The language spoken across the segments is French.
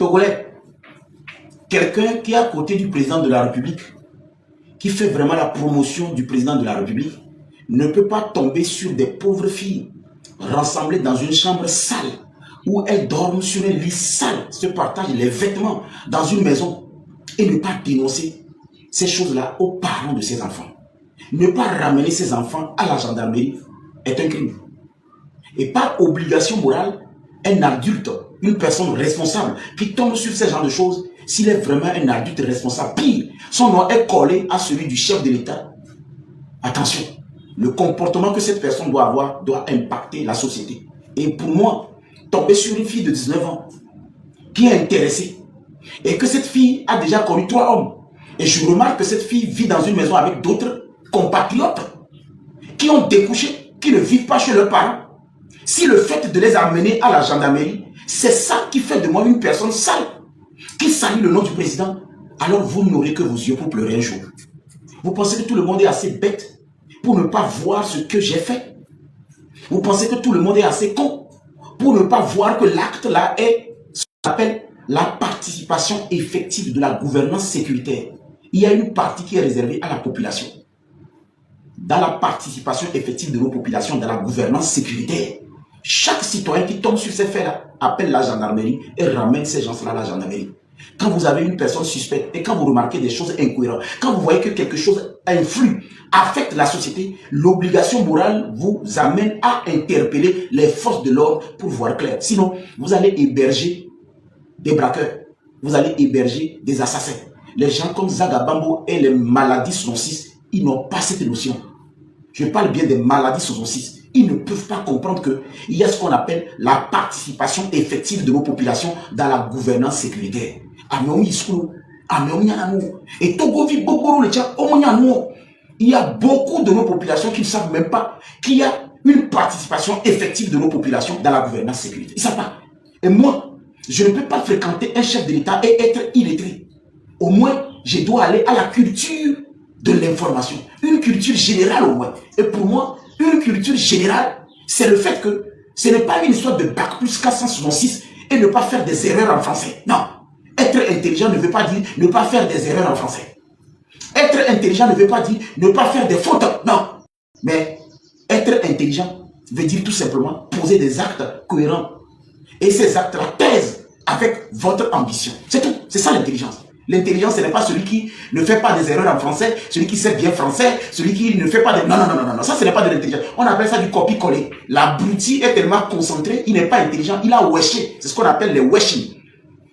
Togolais, quelqu'un qui est à côté du président de la République, qui fait vraiment la promotion du président de la République, ne peut pas tomber sur des pauvres filles rassemblées dans une chambre sale, où elles dorment sur un lit sale, se partagent les vêtements dans une maison, et ne pas dénoncer ces choses-là aux parents de ces enfants. Ne pas ramener ces enfants à la gendarmerie est un crime. Et par obligation morale, un adulte, une personne responsable qui tombe sur ce genre de choses, s'il est vraiment un adulte responsable, pire, son nom est collé à celui du chef de l'État. Attention, le comportement que cette personne doit avoir doit impacter la société. Et pour moi, tomber sur une fille de 19 ans qui est intéressée et que cette fille a déjà connu 3 hommes, et je remarque que cette fille vit dans une maison avec d'autres compatriotes qui ont découché, qui ne vivent pas chez leurs parents. Si le fait de les amener à la gendarmerie, c'est ça qui fait de moi une personne sale, qui salit le nom du président, alors vous n'aurez que vos yeux pour pleurer un jour. Vous pensez que tout le monde est assez bête pour ne pas voir ce que j'ai fait? Vous pensez que tout le monde est assez con pour ne pas voir que l'acte là est ce qu'on appelle la participation effective de la gouvernance sécuritaire? Il y a une partie qui est réservée à la population. Dans la participation effective de nos populations dans la gouvernance sécuritaire, chaque citoyen qui tombe sur ces faits-là appelle la gendarmerie et ramène ces gens-là à la gendarmerie. Quand vous avez une personne suspecte et quand vous remarquez des choses incohérentes, quand vous voyez que quelque chose influe, affecte la société, l'obligation morale vous amène à interpeller les forces de l'ordre pour voir clair. Sinon, vous allez héberger des braqueurs, vous allez héberger des assassins. Les gens comme Zagabambo et les maladies saison 6, ils n'ont pas cette notion. Je parle bien des maladies saison 6. Ils ne peuvent pas comprendre qu'il y a ce qu'on appelle la participation effective de nos populations dans la gouvernance sécuritaire. Et il y a beaucoup de nos populations qui ne savent même pas qu'il y a une participation effective de nos populations dans la gouvernance sécuritaire. Ils ne savent pas. Et moi, je ne peux pas fréquenter un chef de l'État et être illettré. Au moins, je dois aller à la culture de l'information. Une culture générale au moins. Et pour moi, une culture générale, c'est le fait que ce n'est pas une histoire de bac plus 466 et ne pas faire des erreurs en français. Non. Être intelligent ne veut pas dire ne pas faire des erreurs en français. Être intelligent ne veut pas dire ne pas faire des fautes. Non. Mais être intelligent veut dire tout simplement poser des actes cohérents. Et ces actes-là pèsent avec votre ambition. C'est tout. C'est ça l'intelligence. L'intelligence, ce n'est pas celui qui ne fait pas des erreurs en français, celui qui sait bien français, celui qui ne fait pas de... Non, non, non, non, non, ça, ce n'est pas de l'intelligence. On appelle ça du copie-coller. L'abruti est tellement concentré, il n'est pas intelligent, il a weshé. C'est ce qu'on appelle les weshing.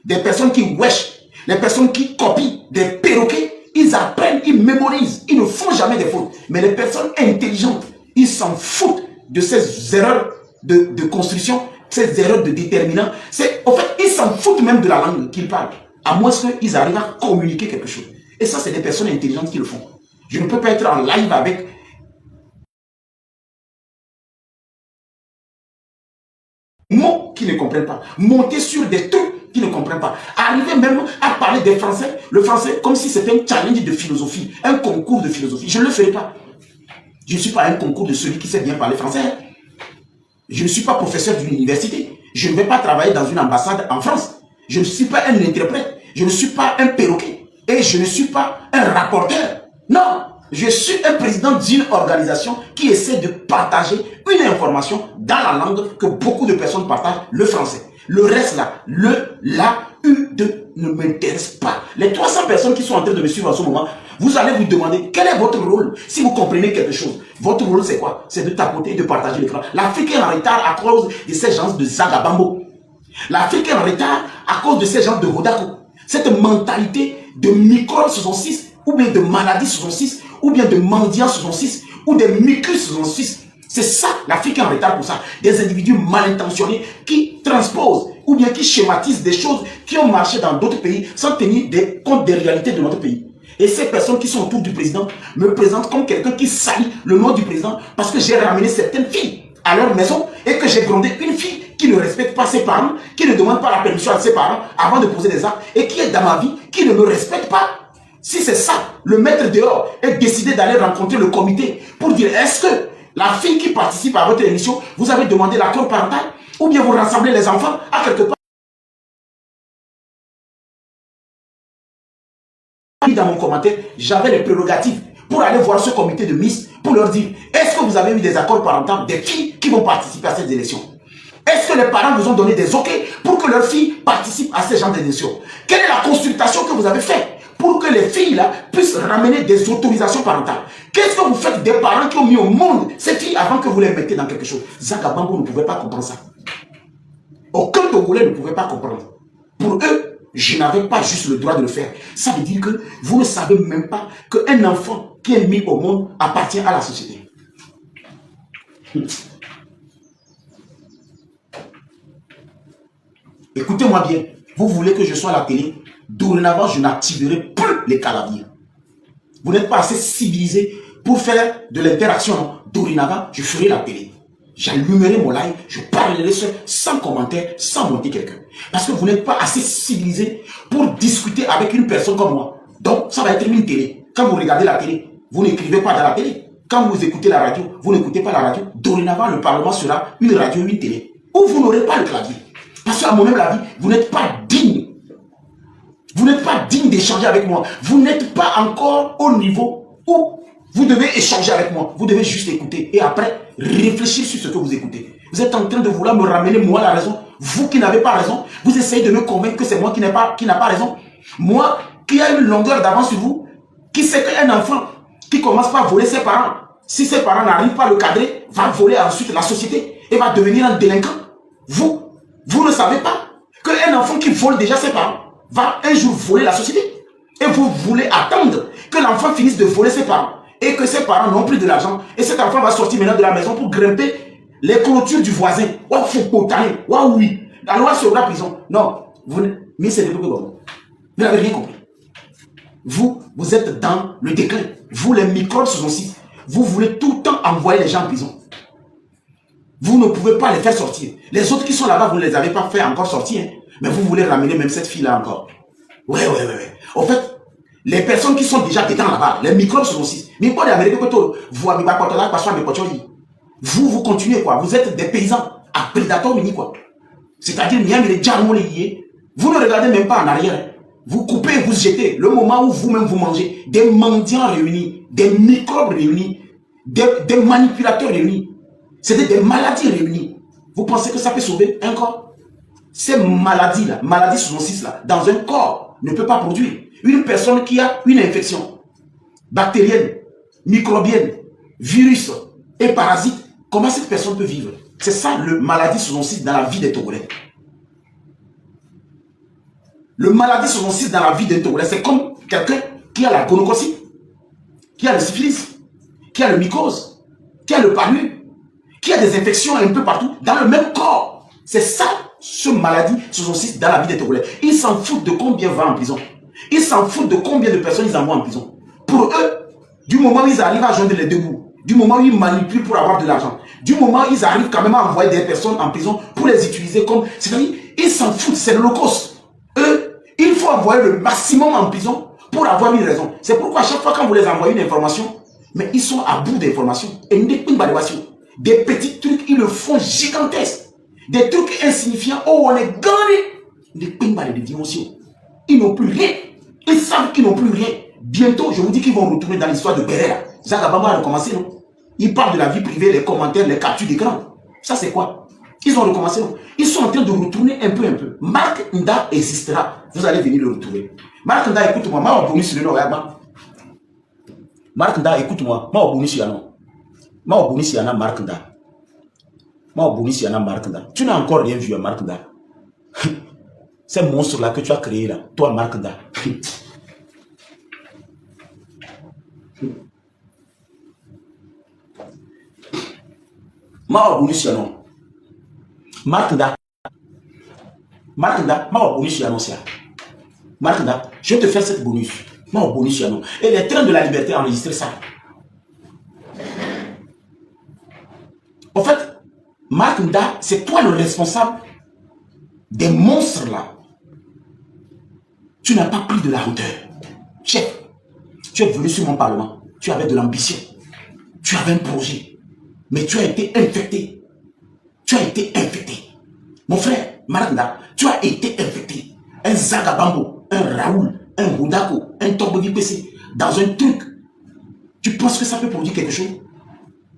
Des personnes qui wesh, les personnes qui copient, des perroquets, ils apprennent, ils mémorisent, ils ne font jamais des fautes. Mais les personnes intelligentes, ils s'en foutent de ces erreurs de construction, ces erreurs de déterminant. En fait, ils s'en foutent même de la langue qu'ils parlent. À moins qu'ils arrivent à communiquer quelque chose. Et ça, c'est des personnes intelligentes qui le font. Je ne peux pas être en live avec mots qui ne comprennent pas. Monter sur des trucs qui ne comprennent pas. Arriver même à parler des Français, le français, comme si c'était un challenge de philosophie, un concours de philosophie. Je ne le ferai pas. Je ne suis pas un concours de celui qui sait bien parler français. Je ne suis pas professeur d'une université. Je ne vais pas travailler dans une ambassade en France. Je ne suis pas un interprète, je ne suis pas un perroquet et je ne suis pas un rapporteur. Non, je suis un président d'une organisation qui essaie de partager une information dans la langue que beaucoup de personnes partagent, le français. Le reste là, ne m'intéresse pas. Les 300 personnes qui sont en train de me suivre en ce moment, vous allez vous demander quel est votre rôle si vous comprenez quelque chose. Votre rôle c'est quoi? C'est de tapoter et de partager l'écran. L'Afrique est en retard à cause de ces gens de Zagabambo. L'Afrique est en retard à cause de ces gens de Rodako. Cette mentalité de microbes saison 6, ou bien de maladies saison 6, ou bien de mendiants saison 6, ou de mucus saison 6. C'est ça, l'Afrique est en retard pour ça. Des individus mal intentionnés qui transposent, ou bien qui schématisent des choses qui ont marché dans d'autres pays sans tenir compte des réalités de notre pays. Et ces personnes qui sont autour du président me présentent comme quelqu'un qui salit le nom du président parce que j'ai ramené certaines filles à leur maison et que j'ai grondé une fille qui ne respecte pas ses parents, qui ne demande pas la permission à ses parents avant de poser des actes et qui est dans ma vie, qui ne me respecte pas. Si c'est ça, le maître dehors est décidé d'aller rencontrer le comité pour dire est-ce que la fille qui participe à votre émission, vous avez demandé l'accord parental ou bien vous rassemblez les enfants à quelque part. mis dans mon commentaire, j'avais les prérogatives pour aller voir ce comité de Miss, pour leur dire, est-ce que vous avez eu des accords parentaux des filles qui vont participer à ces élections? Est-ce que les parents vous ont donné des OK pour que leurs filles participent à ces genres d'élections? Quelle est la consultation que vous avez faite pour que les filles là puissent ramener des autorisations parentales? Qu'est-ce que vous faites des parents qui ont mis au monde ces filles avant que vous les mettiez dans quelque chose? Zagabambo ne pouvait pas comprendre ça. Aucun Togolais ne pouvait pas comprendre. Pour eux, je n'avais pas juste le droit de le faire. Ça veut dire que vous ne savez même pas qu'un enfant qui est mis au monde appartient à la société. Écoutez-moi bien, vous voulez que je sois à la télé, dorénavant je n'activerai plus les calaviers. Vous n'êtes pas assez civilisé pour faire de l'interaction, non? Dorénavant, je ferai la télé. J'allumerai mon live, je parlerai seul, sans commentaire, sans monter quelqu'un. Parce que vous n'êtes pas assez civilisé pour discuter avec une personne comme moi. Donc, ça va être une télé. Quand vous regardez la télé, vous n'écrivez pas dans la télé. Quand vous écoutez la radio, vous n'écoutez pas la radio. Dorénavant, le Parlement sera une radio, une télé. Ou vous n'aurez pas le clavier. Parce qu'à mon même avis, vous n'êtes pas digne. Vous n'êtes pas digne d'échanger avec moi. Vous n'êtes pas encore au niveau où vous devez échanger avec moi. Vous devez juste écouter. Et après, réfléchir sur ce que vous écoutez. Vous êtes en train de vouloir me ramener moi la raison. Vous qui n'avez pas raison. Vous essayez de me convaincre que c'est moi qui n'a pas raison. Moi qui a une longueur d'avance sur vous. Qui sait qu'un enfant qui commence par voler ses parents, si ses parents n'arrivent pas à le cadrer, va voler ensuite la société et va devenir un délinquant. Vous ne savez pas qu'un enfant qui vole déjà ses parents va un jour voler la société. Et vous voulez attendre que l'enfant finisse de voler ses parents et que ses parents n'ont plus de l'argent. Et cet enfant va sortir maintenant de la maison pour grimper les clôtures du voisin. Waouh, faut potaner. Waouh, oui. La loi sur la prison. Non, mais c'est le peuple. Vous n'avez rien compris. Vous êtes dans le déclin. Vous, les microbes sont aussi. Vous voulez tout le temps envoyer les gens en prison. Vous ne pouvez pas les faire sortir. Les autres qui sont là-bas, vous ne les avez pas fait encore sortir. Hein. Mais vous voulez ramener même cette fille-là encore. Ouais. En fait, les personnes qui sont déjà dedans là-bas, les microbes sont aussi. Mais pas d'Amérique, vous continuez quoi. Vous êtes des paysans à prédateurs unis quoi. C'est-à-dire, vous ne regardez même pas en arrière. Hein. Vous coupez, vous jetez. Le moment où vous-même vous mangez, des mendiants réunis, des microbes réunis, des manipulateurs réunis. C'est des maladies réunies. Vous pensez que ça peut sauver un corps? Ces maladies-là, maladies sous 6 là, dans un corps, ne peut pas produire. Une personne qui a une infection bactérienne, microbienne, virus et parasite, comment cette personne peut vivre? C'est ça le maladie sous 6 dans la vie des Togolais. Le maladie sous 6 dans la vie des Togolais, c'est comme quelqu'un qui a la gonococcie, qui a le syphilis, qui a le mycose, qui a le palu, qui a des infections un peu partout, dans le même corps. C'est ça, ce maladie, ce sont aussi dans la vie des Togolais. Ils s'en foutent de combien va en prison. Ils s'en foutent de combien de personnes ils envoient en prison. Pour eux, du moment où ils arrivent à joindre les deux bouts, du moment où ils manipulent pour avoir de l'argent, du moment où ils arrivent quand même à envoyer des personnes en prison pour les utiliser comme... C'est-à-dire, ils s'en foutent, c'est l'Holocauste. Eux, il faut envoyer le maximum en prison pour avoir une raison. C'est pourquoi à chaque fois quand vous les envoyez une information, mais ils sont à bout d'informations. Et une évaluation. Des petits trucs, ils le font gigantesques. Des trucs insignifiants. Oh, on est gagné. Des pingballes de dimension. Ils n'ont plus rien. Ils savent qu'ils n'ont plus rien. Bientôt, je vous dis qu'ils vont retourner dans l'histoire de Berera. Zagabamba a recommencé, non? Ils parlent de la vie privée, les commentaires, les captures d'écran. Ça, c'est quoi? Ils ont recommencé, non? Ils sont en train de retourner un peu. Marc Nda existera. Vous allez venir le retrouver. Marc Nda, écoute-moi. Marc Nda, écoute-moi. Tu n'as encore rien vu à Marc Nda. Ces monstres-là que tu as créés là, toi Marc Nda. Marc Nda, je vais te faire cette bonus. Et les trains de la liberté enregistrent ça. En fait, Marc Nda, c'est toi le responsable des monstres là. Tu n'as pas pris de la hauteur. Chef, tu es venu sur mon parlement. Tu avais de l'ambition. Tu avais un projet. Mais tu as été infecté. Mon frère, Marc Nda, tu as été infecté. Un Zagabambo, un Raoul, un Houdako, un tombeau PC, dans un truc. Tu penses que ça peut produire quelque chose?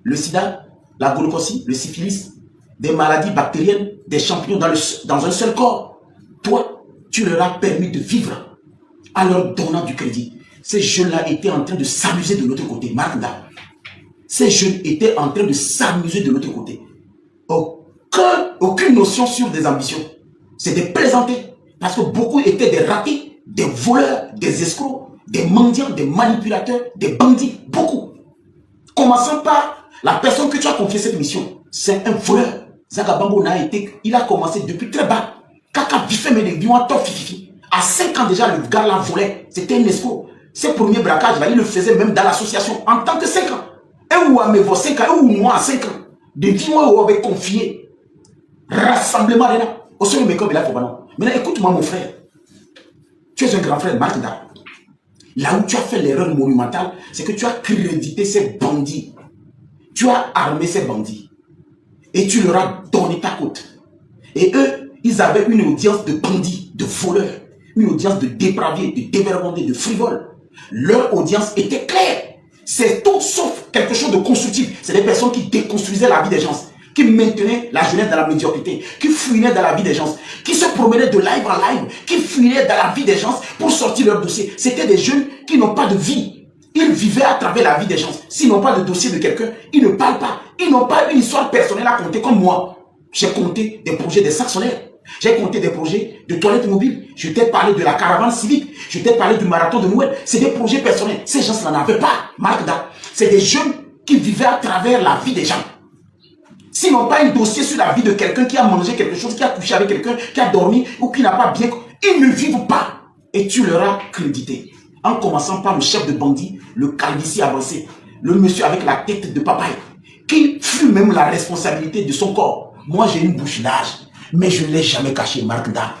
Le sida, la gonorrhée, le syphilis, des maladies bactériennes, des champignons dans un seul corps. Toi, tu leur as permis de vivre en leur donnant du crédit. Ces jeunes-là étaient en train de s'amuser de l'autre côté. Marc-da. Ces jeunes étaient en train de s'amuser de l'autre côté. Aucune notion sur des ambitions. C'est des plaisantés. Parce que beaucoup étaient des ratés, des voleurs, des escrocs, des mendiants, des manipulateurs, des bandits. Beaucoup. Commençant par la personne que tu as confié cette mission. C'est un voleur. Zagabambo il a commencé depuis très bas. Kaka vifé mais des vieux top fifi. À 5 ans déjà, le gars l'a volé. C'était un escroc. Ses premiers braquages, là, il le faisait même dans l'association en tant que 5 ans. Un ou à mes 5 ans, un ou moi à 5 ans. Depuis moi, on avait confié. Rassemblement de là. Au sein de mes corps, maintenant, écoute-moi, mon frère. Tu es un grand frère, Marc Da. Là où tu as fait l'erreur monumentale, c'est que tu as crédité ces bandits. Tu as armé ces bandits. Et tu leur as donné ta côte. Et eux, ils avaient une audience de bandits, de voleurs, une audience de dépravés, de dévergondés, de frivoles. Leur audience était claire. C'est tout sauf quelque chose de constructif. C'est des personnes qui déconstruisaient la vie des gens, qui maintenaient la jeunesse dans la médiocrité, qui fouinaient dans la vie des gens, qui se promenaient de live en live, qui fouinaient dans la vie des gens pour sortir leur dossier. C'était des jeunes qui n'ont pas de vie. Ils vivaient à travers la vie des gens. S'ils n'ont pas de dossier de quelqu'un, ils ne parlent pas. Ils n'ont pas une histoire personnelle à compter comme moi. J'ai compté des projets de sacs solaires. J'ai compté des projets de toilettes mobiles. Je t'ai parlé de la caravane civique. Je t'ai parlé du marathon de Noël. C'est des projets personnels. Ces gens n'en avaient pas. Marc Da. C'est des jeunes qui vivaient à travers la vie des gens. S'ils n'ont pas un dossier sur la vie de quelqu'un qui a mangé quelque chose, qui a couché avec quelqu'un, qui a dormi ou qui n'a pas bien... Ils ne vivent pas. Et tu leur as crédité. En commençant par le chef de bandit, le calvitie avancé. Le monsieur avec la tête de papaye. Qui fut même la responsabilité de son corps. Moi, j'ai une bouche large. Mais je ne l'ai jamais caché, Marc Da.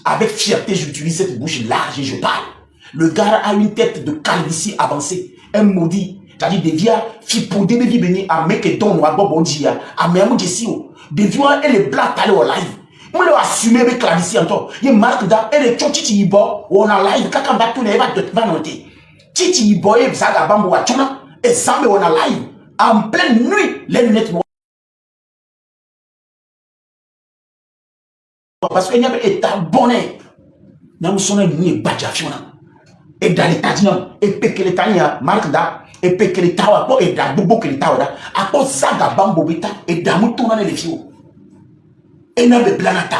Avec fierté, j'utilise cette bouche large et je parle. Le gars a une tête de calvitie avancée. Un maudit. C'est-à-dire, des vias, fipodé, baby béni, à meketon, ou à bobondia, à même jesio. Des vias, et les blagues aller au live. On l'a assumé avec calvitie encore. Il y a Marc Da, et les tchotiti ibo, on a live, kakamba tout les va de noter. Titi ibo, et zagabambo à tchona, et sambe on a live. En pleine nuit, les lunettes noires. Parce qu'il y avait état bonnet. Nous sommes ni badjafiona. Et dans l'état d'Inan, et péché l'état, Marc Da, et péché l'état, et dans bobo que l'état, à cause zaga bambobita, et dans moutouna les fios. Et n'a de blanata,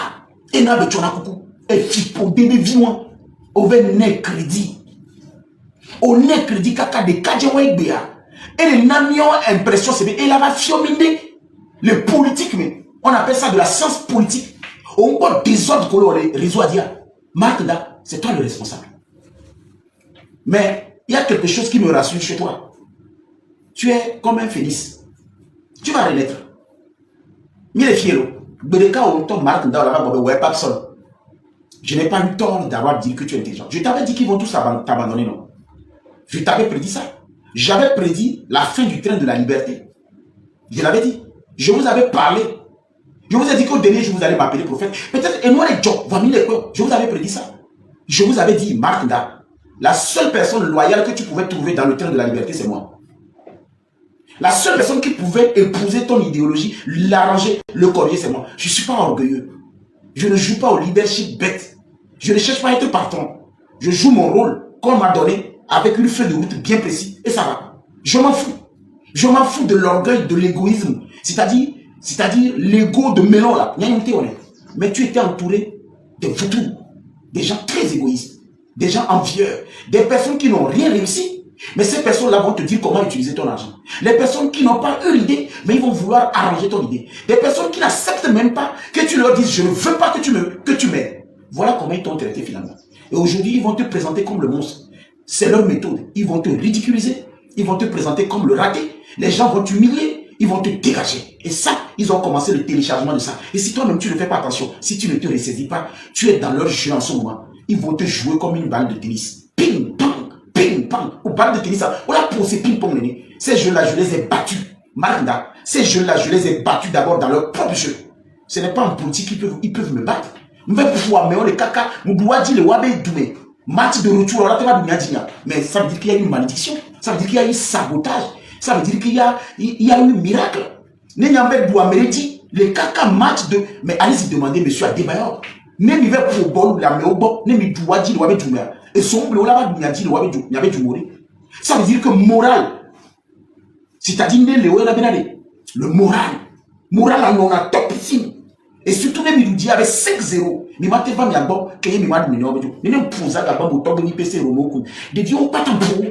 et n'a de tchonakuku, et fipo bébé vivant, au vené crédit. Au nez crédit kaka de kadjewa béa. Et les namions impression, c'est et là va fiomine. Le politique, mais on appelle ça de la science politique. On peut désordre que l'on réseau à dire, Marc Da, c'est toi le responsable. Mais il y a quelque chose qui me rassure chez toi. Tu es comme un phénix. Tu vas renaître. Mille fiero. Bedeka on tombe Marc Da, là-bas, ouais, pas seul. Je n'ai pas eu tort d'avoir dit que tu es intelligent. Je t'avais dit qu'ils vont tous t'abandonner, non? Je t'avais prédit ça. J'avais prédit la fin du train de la liberté. Je l'avais dit. Je vous avais parlé. Je vous ai dit qu'au dernier jour, vous allez m'appeler prophète. Peut-être, et moi les gens, je vous avais prédit ça. Je vous avais dit, Marc Da, la seule personne loyale que tu pouvais trouver dans le train de la liberté, c'est moi. La seule personne qui pouvait épouser ton idéologie, l'arranger, le collier, c'est moi. Je ne suis pas orgueilleux. Je ne joue pas au leadership bête. Je ne cherche pas à être patron. Je joue mon rôle qu'on m'a donné avec une feuille de route bien précise et ça va. Je m'en fous. Je m'en fous de l'orgueil, de l'égoïsme. C'est-à-dire l'ego de Mélon là. Mais tu étais entouré de vautours, des gens très égoïstes, des gens envieux, des personnes qui n'ont rien réussi. Mais ces personnes-là vont te dire comment utiliser ton argent. Les personnes qui n'ont pas eu l'idée, mais ils vont vouloir arranger ton idée. Des personnes qui n'acceptent même pas que tu leur dises, je ne veux pas que tu m'aides. Voilà comment ils t'ont traité finalement. Et aujourd'hui, ils vont te présenter comme le monstre. C'est leur méthode. Ils vont te ridiculiser. Ils vont te présenter comme le raté. Les gens vont t'humilier. Ils vont te dégager. Et ça, ils ont commencé le téléchargement de ça. Et si toi-même, tu ne fais pas attention, si tu ne te ressaisis pas, tu es dans leur jeu en ce moment. Ils vont te jouer comme une balle de tennis. Ping, pong, ping, pong. Ou balle de tennis, on a posé ping, pong. Ces jeux-là, je les ai battus. Marc Da, ces jeux-là, je les ai battus d'abord dans leur propre jeu. Ce n'est pas en politique qu'ils peuvent me battre. Mais on les caca, dit le wabe doué. Match de retour, mais ça veut dire qu'il y a eu une malédiction, ça veut dire qu'il y a eu sabotage, ça veut dire qu'il y a eu un miracle. N'ayant Bouameredi, les caca match de. Mais allez-y demander, monsieur Adebayor. Même il va pour bon, la mais au bon, même il doit dire, ouais, du et son bleu là-bas, il a dit, ouais, il y avait du mourir. Ça veut dire que moral, c'est-à-dire, le moral, on a top ici. Et surtout, même il dit avec 5-0. Mais maintenant, il va me dire que il m'a dit, mais non, pour ça, il va me PC Romo. Des dieux, pas tant pour.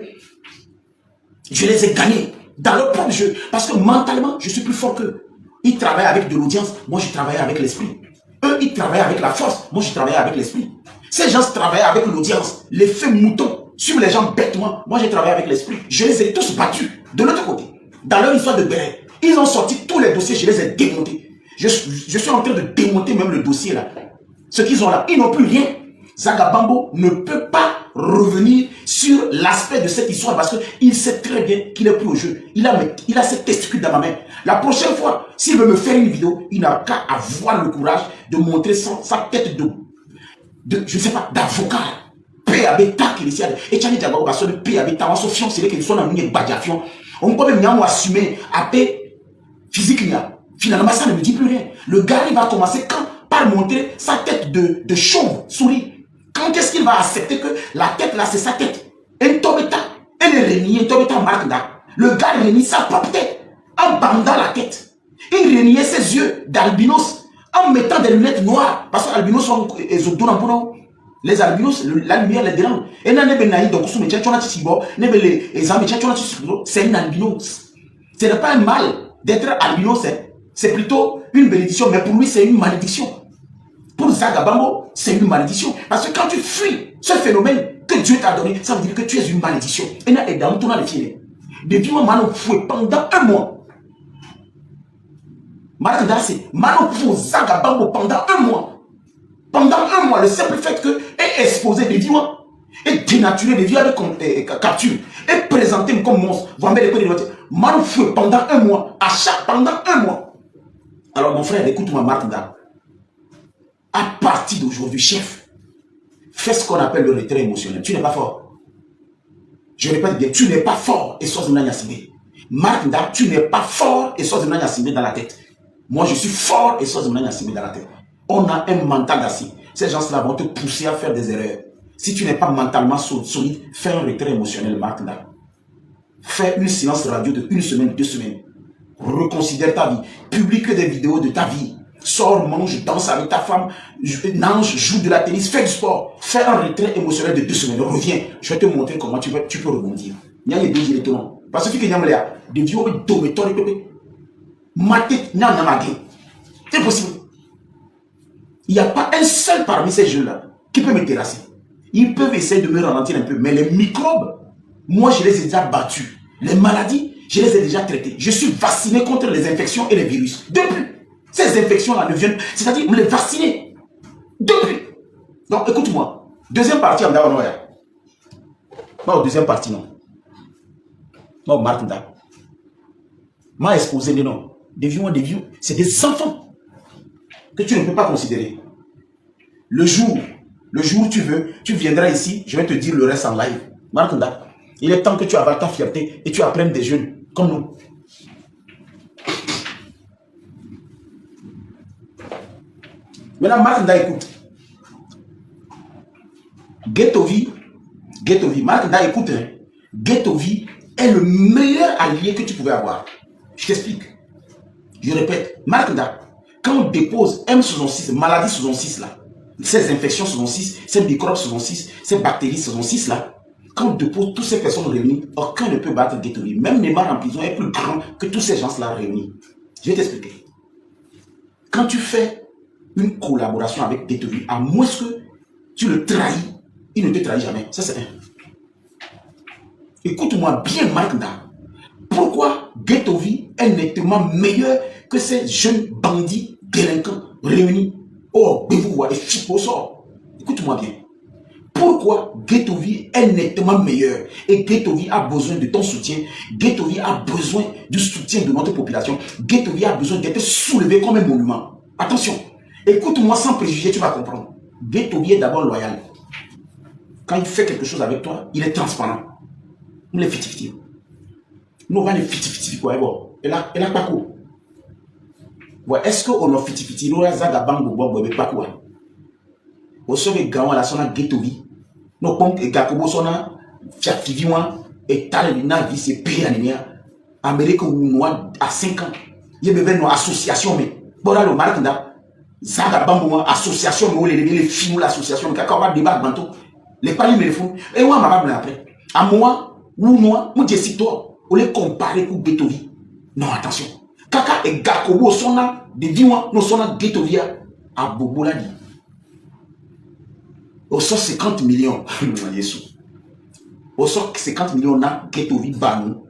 Je les ai gagnés dans leur propre jeu. Parce que mentalement, je suis plus fort qu'eux. Ils travaillent avec de l'audience. Moi, je travaille avec l'esprit. Eux, ils travaillent avec la force. Moi, je travaille avec l'esprit. Ces gens travaillent avec l'audience. L'effet mouton sur les gens bêtement. Moi, j'ai travaillé avec l'esprit. Je les ai tous battus. De l'autre côté, dans leur histoire de Béret, ils ont sorti tous les dossiers. Je les ai démontés. Je suis en train de démonter même le dossier là. Ce qu'ils ont là, ils n'ont plus rien. Zagabambo ne peut pas revenir sur l'aspect de cette histoire parce qu'il sait très bien qu'il est plus au jeu. Il a cette testicule dans ma main. La prochaine fois, s'il veut me faire une vidéo, il n'a qu'à avoir le courage de montrer sa tête je ne sais pas, d'avocat. PAB tak ici. Et tu as dit d'abord parce que le PAB ta sofion, c'est que soit dans une badiafion. On peut même assumer AP physique. Finalement, ça ne me dit plus rien. Le gars, il va commencer par montrer sa tête de chauve, souris. Quand est-ce qu'il va accepter que la tête là, c'est sa tête? Un tobeta, elle est reniée, un tobeta marque là. Le gars renie sa propre tête en bandant la tête. Il reniait ses yeux d'albinos en mettant des lunettes noires. Parce que les albinos sont les albinos, la lumière les dérange. Et c'est un albinos. Ce n'est pas un mal d'être albinos. C'est plutôt une bénédiction, mais pour lui, c'est une malédiction. Pour Zagabambo, c'est une malédiction. Parce que quand tu fuis ce phénomène que Dieu t'a donné, ça veut dire que tu es une malédiction. Et dans tout le film, depuis moi, Mano fouet pendant un mois. Maintenant, c'est Mano fouet Zagabambo pendant un mois. Pendant un mois, le simple fait que est exposé des vivants, est dénaturé des vies avec capture, est présenté comme monstre. Vous avez les Mano fouet pendant un mois, pendant un mois. Alors mon frère, écoute-moi, Martinda. À partir d'aujourd'hui, chef, fais ce qu'on appelle le retrait émotionnel. Tu n'es pas fort. Je répète bien, tu n'es pas fort et sois une Martinda, tu n'es pas fort et sois une dans la tête. Moi, je suis fort et sois une dans la tête. On a un mental d'acier. Ces gens-là vont te pousser à faire des erreurs. Si tu n'es pas mentalement solide, fais un retrait émotionnel, Martinda. Fais une silence radio de 1 semaine, 2 semaines. Reconsidère ta vie. Publie des vidéos de ta vie. Sors, mange, danse avec ta femme, nage, joue de la tennis, fais du sport. Fais un retrait émotionnel de 2 semaines. Reviens. Je vais te montrer comment tu peux rebondir. Il y a des deux étonnants. Parce que il y a des vidéos de c'est possible. Il n'y a pas un seul parmi ces jeux-là qui peut me terrasser. Ils peuvent essayer de me ralentir un peu. Mais les microbes, moi, je les ai déjà battus. Les maladies, je les ai déjà traitées. Je suis vacciné contre les infections et les virus. Depuis, ces infections-là ne viennent... C'est-à-dire, me les vacciner. Depuis. Donc, écoute-moi. Deuxième partie, en Daouanoya. Non, deuxième partie, non. Non, Martinda. M'a exposé les noms. Des vieux, c'est des enfants que tu ne peux pas considérer. Le jour où tu veux, tu viendras ici, je vais te dire le reste en live. Martinda, il est temps que tu avales ta fierté et tu apprennes des jeunes comme nous. Maintenant, Martinda, écoute. Ghettovi, Martinda, écoute. Hein. Ghettovi est le meilleur allié que tu pouvais avoir. Je t'explique. Je répète, Martinda, quand on dépose M66, maladie 66 là, ces infections 66, ces microbes 66, ces bactéries 66 là, quand on dépose toutes ces personnes réunies, aucun ne peut battre Ghettovi. Même Neymar en prison est plus grand que tous ces gens-là réunis. Je vais t'expliquer. Quand tu fais une collaboration avec Ghettovi, à moins que tu le trahis, il ne te trahit jamais. Ça, c'est un. Écoute-moi bien, Martinda. Pourquoi Ghettovi est nettement meilleur que ces jeunes bandits délinquants réunis au Bévoua et Chipo-Sor? Écoute-moi bien. Pourquoi Ghettovi est nettement meilleur et Ghettovi a besoin de ton soutien? Ghettovi a besoin du soutien de notre population. Ghettovi a besoin d'être soulevé comme un monument. Attention, écoute-moi sans préjugés, tu vas comprendre. Ghettovi est d'abord loyal. quand il fait quelque chose avec toi, il est transparent. Nous les fitifiti. Nous on va les fitifiti quoi bon. Et là pas quoi. Ouais, est-ce que on a fitifiti nous là zaga bango bobo pas quoi. Au sommet gawa la sona ghettovi. Nous pompe et gakobo sona fiativi moi et tal na vie c'est pire anémia. Amérique ou noir à 5 ans. Il y a une association mais bon là le marquinda zaga bango moi association mais les films l'association quand on va débattre bientôt. Les paris me le font. Et moi, ma femme après. À moi, ou moi, je dis toi, on les compare avec Ghettovi. Non, attention. Kaka et Gakobo sont là, de dis-moi, nous sommes là, Ghettovi à Bobo dit. Au sort 50 millions. Au sort 50 millions, on a Ghettovi Banou.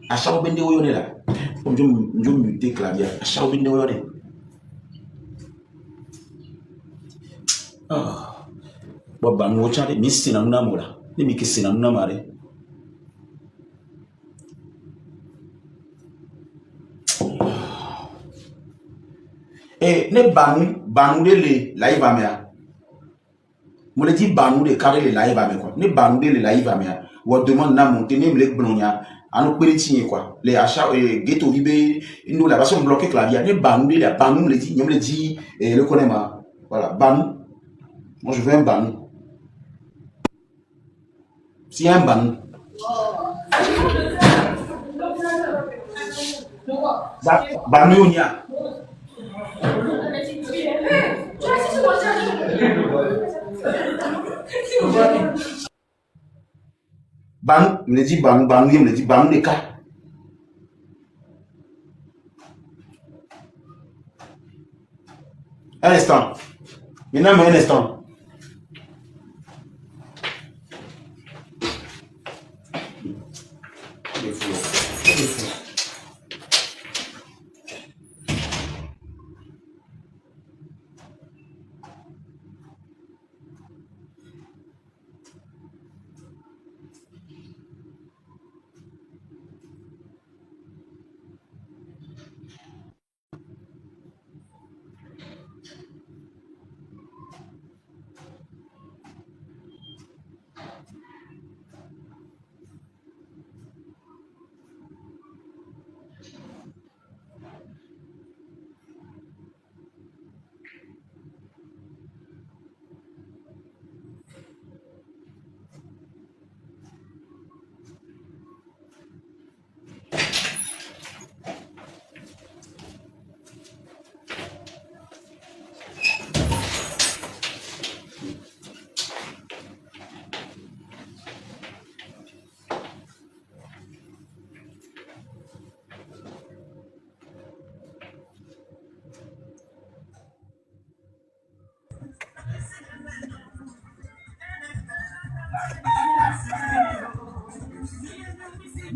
À chaque fois, on est là. Comme je me déclare, à chaque fois, on est là. Ah. Banou, on a mis c'est dans l'amour là. Les mecs, c'est dans l'amour. Et ne banou de le live amea. Moi dit banou de carré le live amea quoi. Ne banou de le live amea. Ou demande na monter même les blonia. Anu péritine quoi. Les achats ghetto vibe nous la version bloqué clavier. Ne banou de la banou me dit le connaît ma. Voilà banou. Moi je veux un banou. Si un banou. Banou nia. Banou me dit banou me dit banou de cas. Un instant. Maintenant un instant.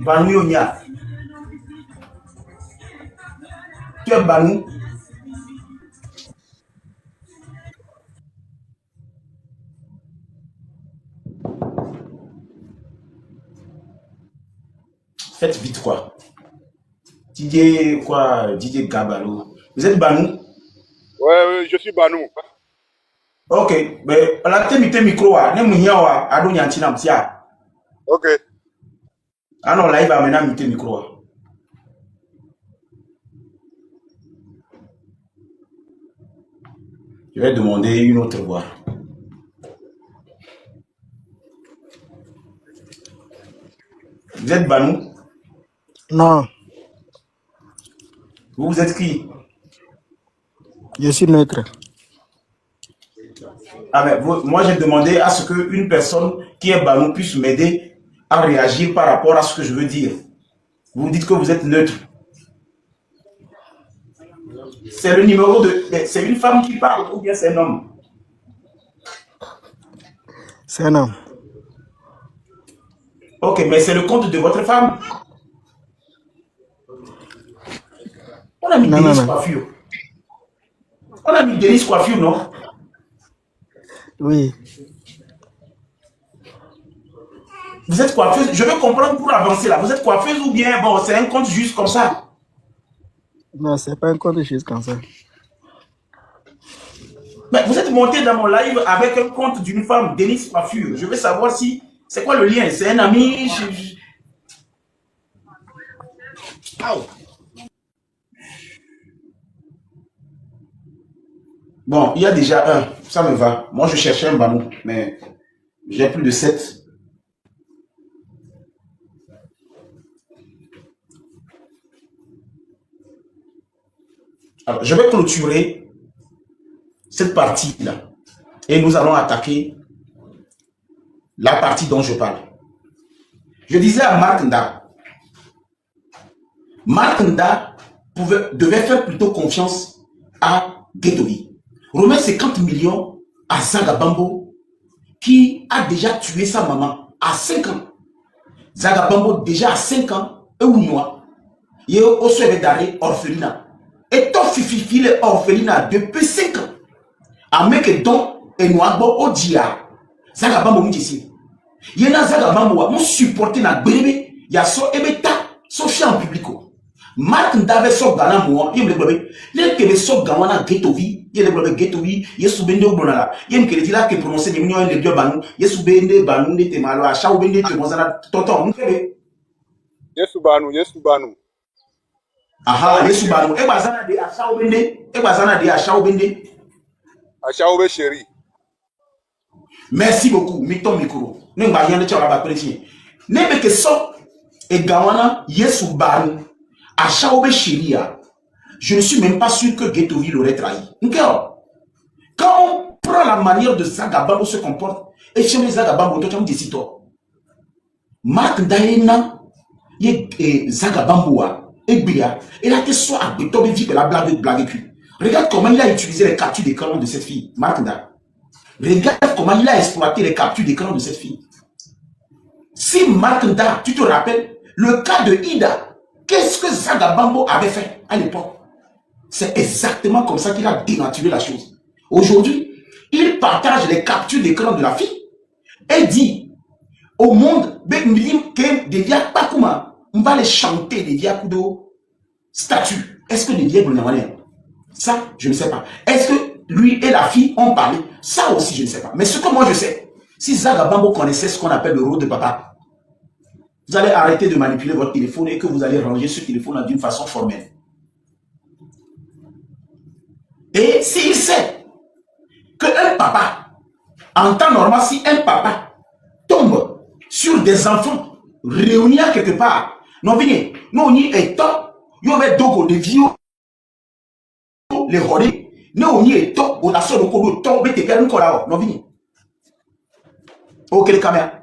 Banou yonia. Tu es banou. Faites vite quoi. Didier quoi, Didier Gabalo. Vous êtes banou? Ouais, je suis Banou. Ok, mais la temite micro ne muhia wa ado nyantina mtia. Ok. Alors là il va maintenant mute micro. Je vais demander une autre voix. Vous êtes banou? Non, Vous êtes qui? je suis neutre. Ah ben, moi j'ai demandé à ce qu'une personne qui est banou puisse m'aider à réagir par rapport à ce que je veux dire. Vous dites que vous êtes neutre. C'est le numéro de... C'est une femme qui parle ou bien c'est un homme? C'est un homme. Ok, mais c'est le compte de votre femme. On a mis Non, Denise non. Coiffure. On a mis Denise Coiffure, non? Oui, Vous êtes coiffeuse. Je veux comprendre pour avancer là. Vous êtes coiffeuse ou bien, bon, c'est un compte juste comme ça? non, c'est pas un compte de choses comme ça. Mais vous êtes monté dans mon live avec un compte d'une femme, Denise Coiffure. Je veux savoir si... C'est quoi le lien? C'est un ami? Oh. Bon, il y a déjà un. Ça me va. Moi, je cherchais un ballon, mais j'ai plus de 7. Alors, je vais clôturer cette partie-là. Et nous allons attaquer la partie dont je parle. Je disais à Mark Nda devait faire plutôt confiance à Guettovi. Remet 50 millions à Zaga Bambo, qui a déjà tué sa maman à 5 ans. Zaga Bambo, déjà à 5 ans, et où moi, il est au souhait d'arrêt orphelinat. Et ton fifi est orphelinat depuis 5 ans. Avec don et noabo au dia. Zaga Bambo m'disi. Yena Zaga Bambo m'a supporté na bébé. Ya so ebeta so chien en public. Mark Ndave so gana moi. Yem le bébé. Le kebe so gawana Guettovi. Yem le bébé Guettovi. Yesu bende au bonala. Yem kele dila ke prononcer les millions les deux banou. Yesu bende banou ne te malo. Acha ou bende te mozana tonton. Mkebe. Yesu banou, Yesu banou. Aha, Yesu banou. E bazana de acha ou bende. E bazana de acha ou bende. Acha oube chéri. Merci beaucoup. Mito micro. Ne m'a rien de tchao la bakretie. Ne me que so et gawana Yesu banou. Acha oube chéri. Je ne suis même pas sûr que Guettovi l'aurait trahi. Quand on prend la manière de Zaga Bambo se comporte, et chez les Zaga Bambo, toi tu me dis toi. Mark Daena, Zaga Bambo, et Bia, et la question à Guettovi vit que la blague. Regarde comment il a utilisé les captures d'écran de cette fille, Mark Nda. Regarde comment il a exploité les captures d'écran de cette fille. Si Mark Nda, tu te rappelles, le cas de Ida, qu'est-ce que Zaga Bambo avait fait à l'époque? C'est exactement comme ça qu'il a dénaturé la chose. Aujourd'hui, il partage les captures d'écran de la fille et dit au monde, on va les chanter des Diakudo statues. Est-ce que les Diakudo, ça, je ne sais pas. Est-ce que lui et la fille ont parlé? Ça aussi, je ne sais pas. Mais ce que moi je sais, si Zaga Bambo connaissait ce qu'on appelle le rôle de papa, vous allez arrêter de manipuler votre téléphone et que vous allez ranger ce téléphone d'une façon formelle. Et s'il sait qu'un papa, en temps normal, si un papa tombe sur des enfants réunis à quelque part, non, venez, non, ni étant, il y avait dogo de vieux, les rodés, non, ni étant, on a son loco, tombe, et t'es encore là, non, venez. Ok, les caméras.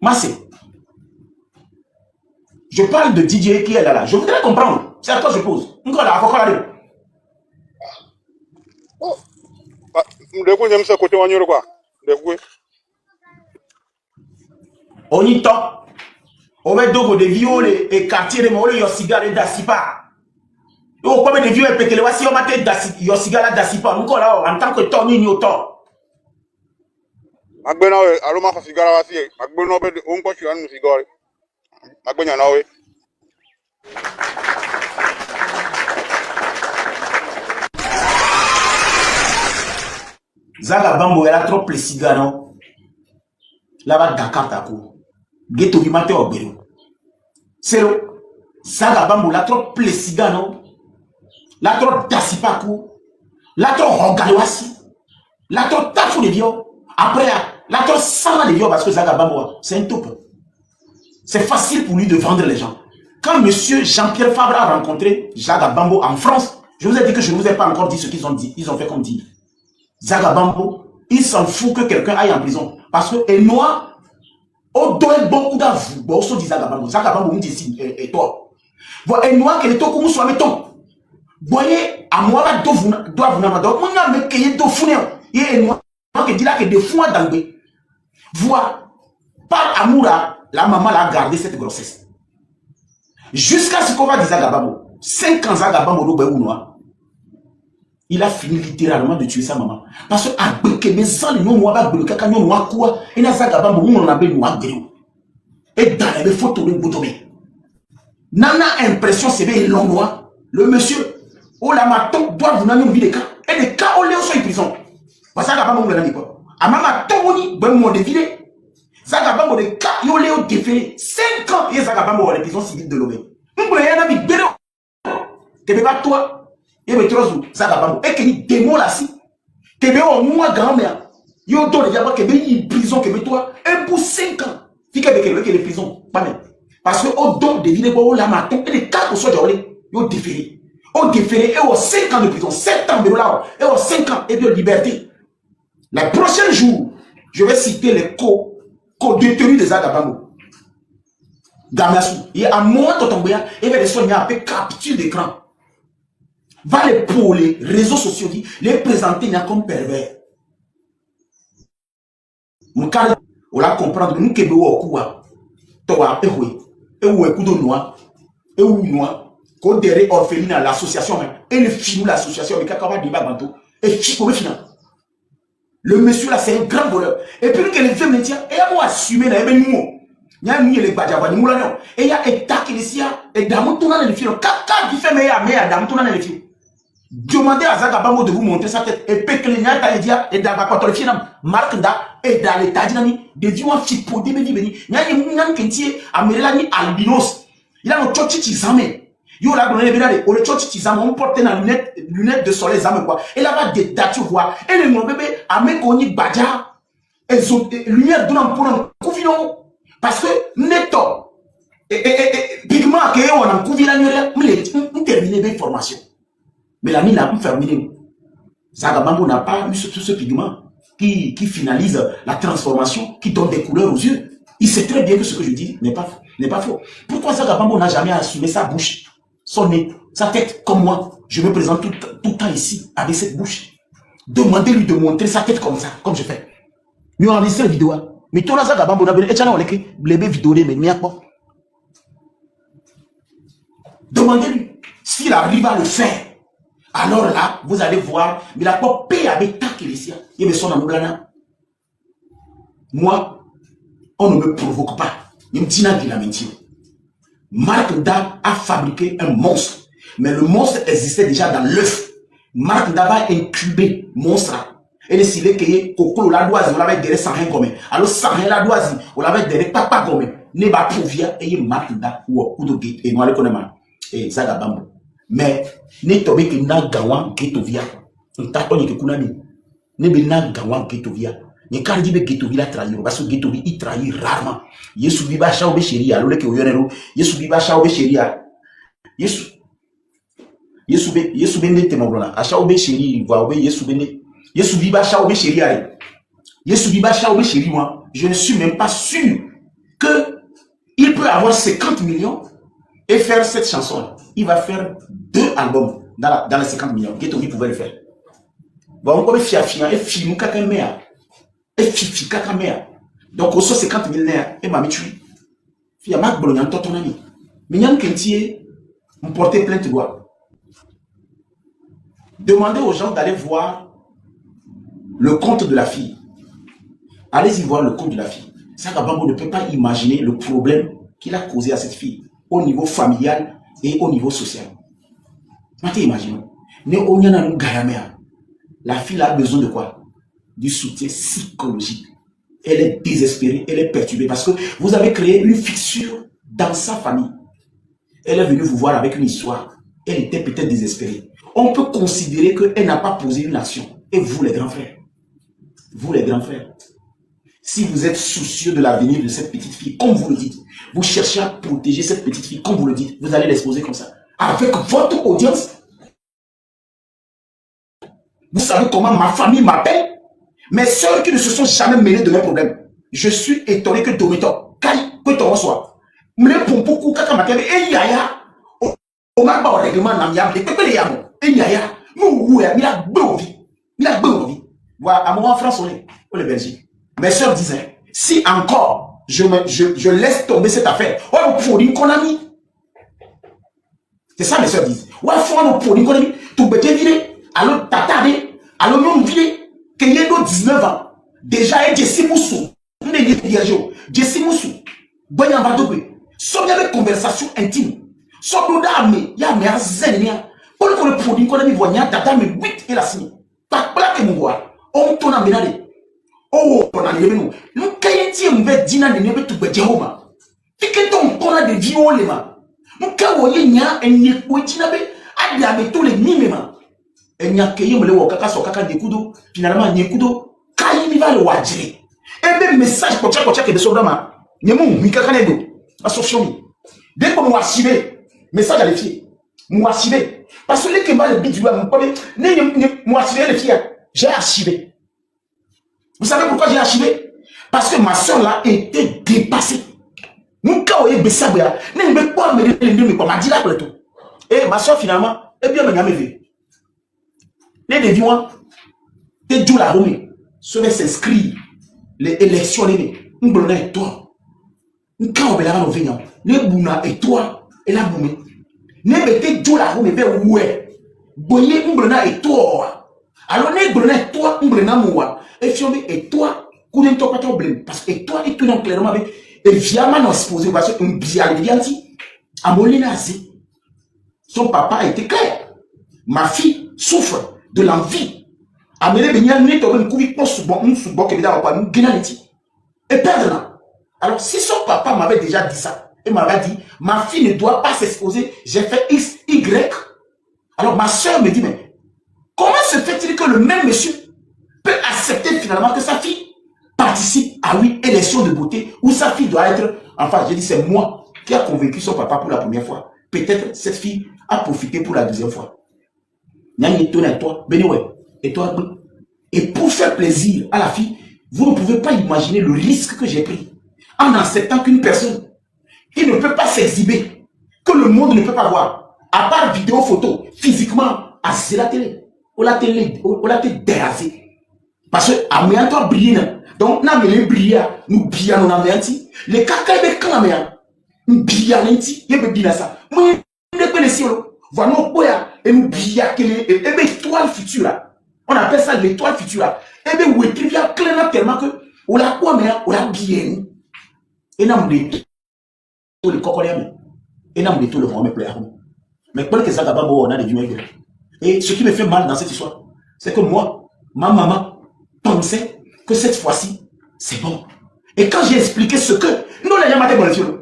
Massé. Je parle de DJ qui est là. Je voudrais comprendre. C'est à quoi je pose. Encore là, encore là. On y top. On va donc des viols et quartiers de Molo, yo cigare et d'Assipa. Yo, comme des viols et pékele, voici on m'a dit yo cigare d'Assipa. Encore là, en tant que Tony, ni autant. Magbena we aroma fa sigara wasi magbena be on ko chuan mu sigara magbena na we Zaga Bambo elle a trop les cigares non là-bas Dakar tako Guettovi mate obero c'est le Zaga Bambo la trop les cigares non la trop d'Assipaku la trop Rogalwasi la trop tafou de vieux après la trop sang de vieux parce que Zaga Bambo c'est un taupe. C'est facile pour lui de vendre les gens. Quand monsieur Jean-Pierre Fabre a rencontré Zaga Bambo en France, je vous ai dit que je ne vous ai pas encore dit ce qu'ils ont dit. Ils ont fait comme dire. Zaga Bambo, il s'en fout que quelqu'un aille en prison. Parce que, et moi, on doit beaucoup d'avou. Bon, on dit Zaga Bambo. Zaga Bambo, on dit ici, et toi. Bon, et moi, que les taux comme soit mettons. Voyez, à moi, là, doivent vous n'avoir. Donc, on a me créé deux fous. Et moi, que dit là que des fous à Dangbe. Vois, par amour, la maman a gardé cette grossesse. Jusqu'à ce qu'on va dire Zaga Bambo. 5 ans Zaga Bambo, il a fini littéralement de tuer sa maman. Parce que mes sangs, nous avons quoi et Zaga Bambo, on a et dans les photos de Boutomé. Nana impression, c'est bien long, le monsieur. Oh la maton doit vous n'avez envie des cas. Et les cas, on les soit en prison. Parce que ça va pas me quoi. À ma maton, on ben mon défilé. Ça va pas me cas, yo les défilé. 5 ans, et ça va pas me la prison civile de Lomé. Nous voulons y en avoir béro. Que pas toi. Et me trozo, ça va pas me. Et que ni démon là si. Que be au moins grand-mère. Yo donne déjà pas que be une prison que be toi. Et pour 5 ans. Fika be que les prisons. Pas même. Parce que au don défilé pour la maton et les cas au soit de yo défilé. On déféré et aux 5 ans de prison, 7 ans de là, et aux 5 ans et de liberté. Le prochain jour, je vais citer les co-détenus des Agabango. Gamassou. Et à moi, Totomboya, il va les soigner avec capture d'écran. Va les pour les réseaux sociaux, les présenter comme pervers. On va comprendre, nous qui sommes au courant, Towa, et où est coup de noir, et où noir. Quand derrière orpheline à l'association et le film l'association avec Kakaba Diba Banto et Chico final. Le monsieur là c'est un grand voleur. Et puis que les femmes me disent et à moi assumer là et ben nous. Il y a les badjava ni moulano et il y a état qui les et d'amour tournant les films. Kaka qui fait meilleur d'amour tournant les films. Demandez à Zagabamo de vous montrer sa tête et puis que les nyata et d'abord le film Marc da et dans l'état dynamique de dire un fit pour des béni béni. Il y a une nan kenti amelani albinos. Il a un chochi tizame. Yo la donné bien on le chochi tizama on porte na lunettes de soleil zame quoi et là-bas des dates tu vois et le mon bébé a me koni badja et lumière donnant pour un couvillon parce que neto et pigment que on a couvillon on terminé bien formation mais la mine a pu terminer Zagabambo n'a pas eu ce pigment qui finalise la transformation qui donne des couleurs aux yeux. Il sait très bien que ce que je dis n'est pas faux. Pourquoi Zagabambo n'a jamais assumé sa bouche, son nez, sa tête, comme moi? Je me présente tout le temps ici, avec cette bouche. Demandez-lui de montrer sa tête comme ça, comme je fais. Nous enregistrons la vidéo. Mais tout le monde Zagabambo n'a pas de blébé vidéo, mais il n'y a pas. Demandez-lui. S'il arrive à le faire, alors là, vous allez voir, mais la pas paix avec ta kélésia. Il me sonne à Mouglana. Moi, on ne me provoque pas. Il me dit qu'il a menti. Marc Da a fabriqué un monstre. Mais le monstre existait déjà dans l'œuf. Marc Da va incuber monstre. Et s'il est qu'il Coco la doise, on l'avait derrière Sahin Gomé. Alors Sahin la doise, on l'avait derrière Papa Gomé. Ne va pouvia et Marc Da ou Kudogi et nous allons connaître. Et Zagabambo. Mais ne tobe que na gawan getovia. On t'a pas dit que kunami. Ne be na gawan getovia. Ne kandi be getovia trahir. Parce que getovi il trahit rarement. Yesu biba shao be sheria. Alors que oyonero. Yesu biba shao be sheria. Yesu be ne temobrona. A shao be sheria. Va obe Yesu be ne. Yesu biba shao be sheria. Yesu biba shao be sheria. Moi, je ne suis même pas sûr que il peut avoir 50 millions et faire cette chanson. Il va faire 2 albums dans les 50 millions. Getovi pouvait le faire. Bon, on peut faire et film kakamea. Et fifi kakamea. Donc, au 50 millionnaires, et ma mitui. Fia mak bolognan totonami. Minyan kentier, on portait plainte de doigts. Demandez aux gens d'aller voir le compte de la fille. Allez-y voir le compte de la fille. Zagabambo ne peut pas imaginer le problème qu'il a causé à cette fille au niveau familial et au niveau social. Maintenant, imaginons. La fille a besoin de quoi? Du soutien psychologique. Elle est désespérée, elle est perturbée parce que vous avez créé une fissure dans sa famille. Elle est venue vous voir avec une histoire. Elle était peut-être désespérée. On peut considérer qu'elle n'a pas posé une action. Et vous, les grands frères, si vous êtes soucieux de l'avenir de cette petite fille, comme vous le dites, vous cherchez à protéger cette petite fille, comme vous le dites, vous allez l'exposer comme ça. Avec votre audience, vous savez comment ma famille m'appelle? Mes soeurs qui ne se sont jamais mêlées de mes problèmes. Je suis étonné que Dometo, que tu reçois. Mais pour beaucoup, quand on m'appelle, et yaya, on m'a pas au règlement, on m'a dit, et yaya, nous, il a bon vie. Voilà, à moi en France, on est, pour les Belgiques. Mes soeurs disaient, si encore, je laisse tomber cette affaire, on pour une économie. C'est ça, mes soeurs disent. Ouais, faut pour une économie. Tout bête viré, alors tatadé, alors non viré. Qu'il y ait 19 ans, déjà, Jessie Moussou, Jessie Moussou, Boyan Badogwe, il y a des conversations intimes. Sob d'armée, il y a mes zennia, Pour le produit qu'on a mis voyant, data mais 8 et la signe. Pas que mon voix. On tourne en ménade. Oh, on a les nous. Nous, quand il y a un dîner de nebe tout bedjehoma. Et que ton on a des violema. Nous, quand on y a un nekuetinabe, a de tous les mimema. Et n'y a que yé me le wakaka so kaka nekudo. Finalement, nekudo, quand il va le wadjiri. Et même message pour chaque que de soldats. N'y a mon mikakanedo. Association. Dès qu'on m'a civé, message à les filles. M'a civé. Parce que les qui m'a le bidou, m'a civé les filles. J'ai archivé. Vous savez pourquoi j'ai archivé? Parce que ma soeur là était dépassée. Mon cas est baissé, ne me pas me dire m'a dit là pour le tout. Et ma soeur finalement, eh bien, me vu. Les déviants, des jours la Rome, seraient s'inscrire les élections, les Mblona et toi. Nous, quand on va là, on vient, les Bouna et toi, et la Boumé. Ne mettez jours la Rome, et bien, ouais. Boyez Mblona et toi. Alors, les Mblona et toi, Mblona moua. Et Fiomé, et toi, Kouden Topa Toblem. Parce que toi, et tout clairement avec. Et vialement, on se posait, parce qu'on bial, il dit, à Molinazi. Son papa était clair. Ma fille souffre de l'envie. Amener Benya, nous n'étions pas une couille pour souvent, qui est dans le et perdre là. Alors, si son papa m'avait déjà dit ça, et m'avait dit, ma fille ne doit pas s'exposer, j'ai fait X, Y. Alors, ma soeur me dit, mais comment se fait-il que le même monsieur peut accepter finalement que sa fille participe à une élection de beauté où sa fille doit être, enfin, je dis, c'est moi qui a convaincu son papa pour la première fois. Peut-être cette fille a profité pour la deuxième fois. Et toi, et pour faire plaisir à la fille, vous ne pouvez pas imaginer le risque que j'ai pris en acceptant qu'une personne qui ne peut pas s'exhiber, que le monde ne peut pas voir, à part vidéo, photo, physiquement, à la télé, ou la télé dérasée. Parce que, à moi, toi, briller, donc, n'a pas briller, nous brillons, nous n'avons les caca, nous brillons, nous brillons, ça. Moi, je ne connais pas, voilà, et nous brillons, et l'étoile future, là. On appelle ça l'étoile future, là. Et bien, oui, il y a clairement tellement que, on l'a quoi, mais on l'a bien. Et n'a pas tout le cocoléa, et n'a pas tout le monde, mais pour que ça va pas, on a des vieux. Et ce qui me fait mal dans cette histoire, c'est que moi, ma maman pensait que cette fois-ci, c'est bon. Et quand j'ai expliqué ce que, nous, les gens,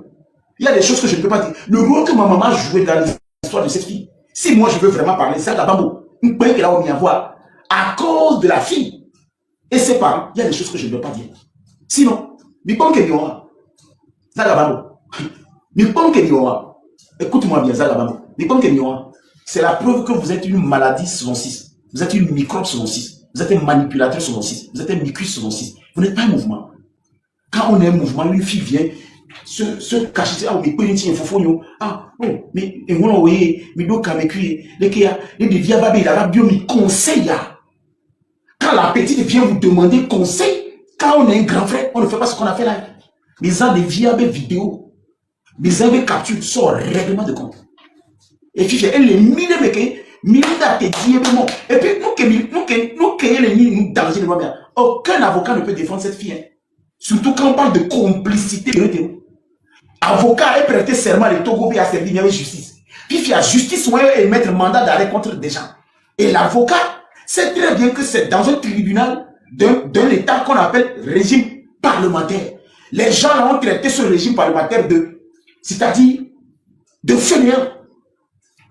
il y a des choses que je ne peux pas dire. Le rôle que ma maman jouait dans l'histoire de cette fille, si moi je veux vraiment parler, ça va pas une peine qu'elle a mis à voir à cause de la fille et ses parents, il y a des choses que je ne peux pas dire. Sinon, écoute-moi bien, c'est la preuve que vous êtes une maladie selon 6. Vous êtes une microbe selon 6. Vous êtes un manipulateur selon 6. Vous êtes un micrus selon 6. Vous n'êtes pas un mouvement. Quand on est un mouvement, une fille vient se cacher. Ah, mais ah, oh, mais on voyait, mais donc, avec lui, les diababe, il a bien mis conseil. Quand la petite vient vous demander conseil, quand on est un grand frère, on ne fait pas ce qu'on a fait là. Mais ça, des viables vidéos, des avez capture, sont règlement de compte. Et puis, elle est mille à te dire, et puis, nous, les mille, nous, danger de moi-même. Aucun avocat ne peut défendre cette fille. Hein. Surtout quand on parle de complicité. Avocat est prêté serment de Togo à servir avec justice. Puis il y a justice et mettre mandat d'arrêt contre des gens. Et l'avocat sait très bien que c'est dans un tribunal d'un État qu'on appelle régime parlementaire. Les gens ont traité ce régime parlementaire c'est-à-dire de fainéant,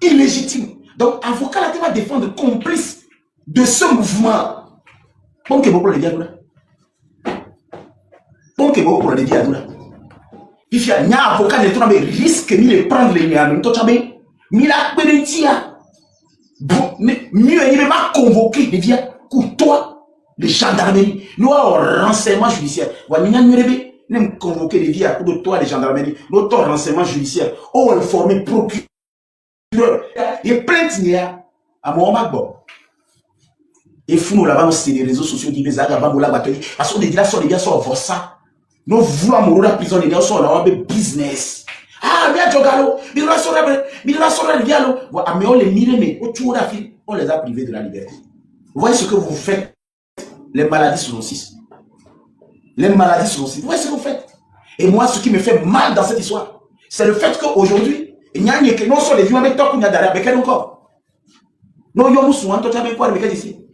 illégitime. Donc, avocat là, va défendre complice de ce mouvement. Bon, que beaucoup le diable. Bon, que beaucoup le diable. Il y a un avocat qui risque de prendre les miens. Mais la pénitentiaire. Mieux, il ne va convoquer des vieux toi, les gendarmeries. Nous avons un renseignement judiciaire. Nous avons convoqué des vieux à coup de toi, les gendarmeries. Notre renseignement judiciaire. On va informer procureur. Et plainte à mon magbo. Et fou, là-bas, c'est les réseaux sociaux qui les agabent la bataille. Parce qu'on dit là, les gars sont ça. Nous voulons mourir la prison, les gars sont là, on a business. Ah, bien, Jogalo, mais on les mire, mais on les a privés de la liberté. Vous voyez ce que vous faites? Les maladies selon 6. Les maladies selon 6. Vous voyez ce que vous faites? Et moi, ce qui me fait mal dans cette histoire, c'est le fait qu'aujourd'hui, il n'y a que non seulement les vieux avec toi qu'on a derrière avec elle encore. Non, yon moussou, on t'a bien quoi, mais qu'est-ce ici?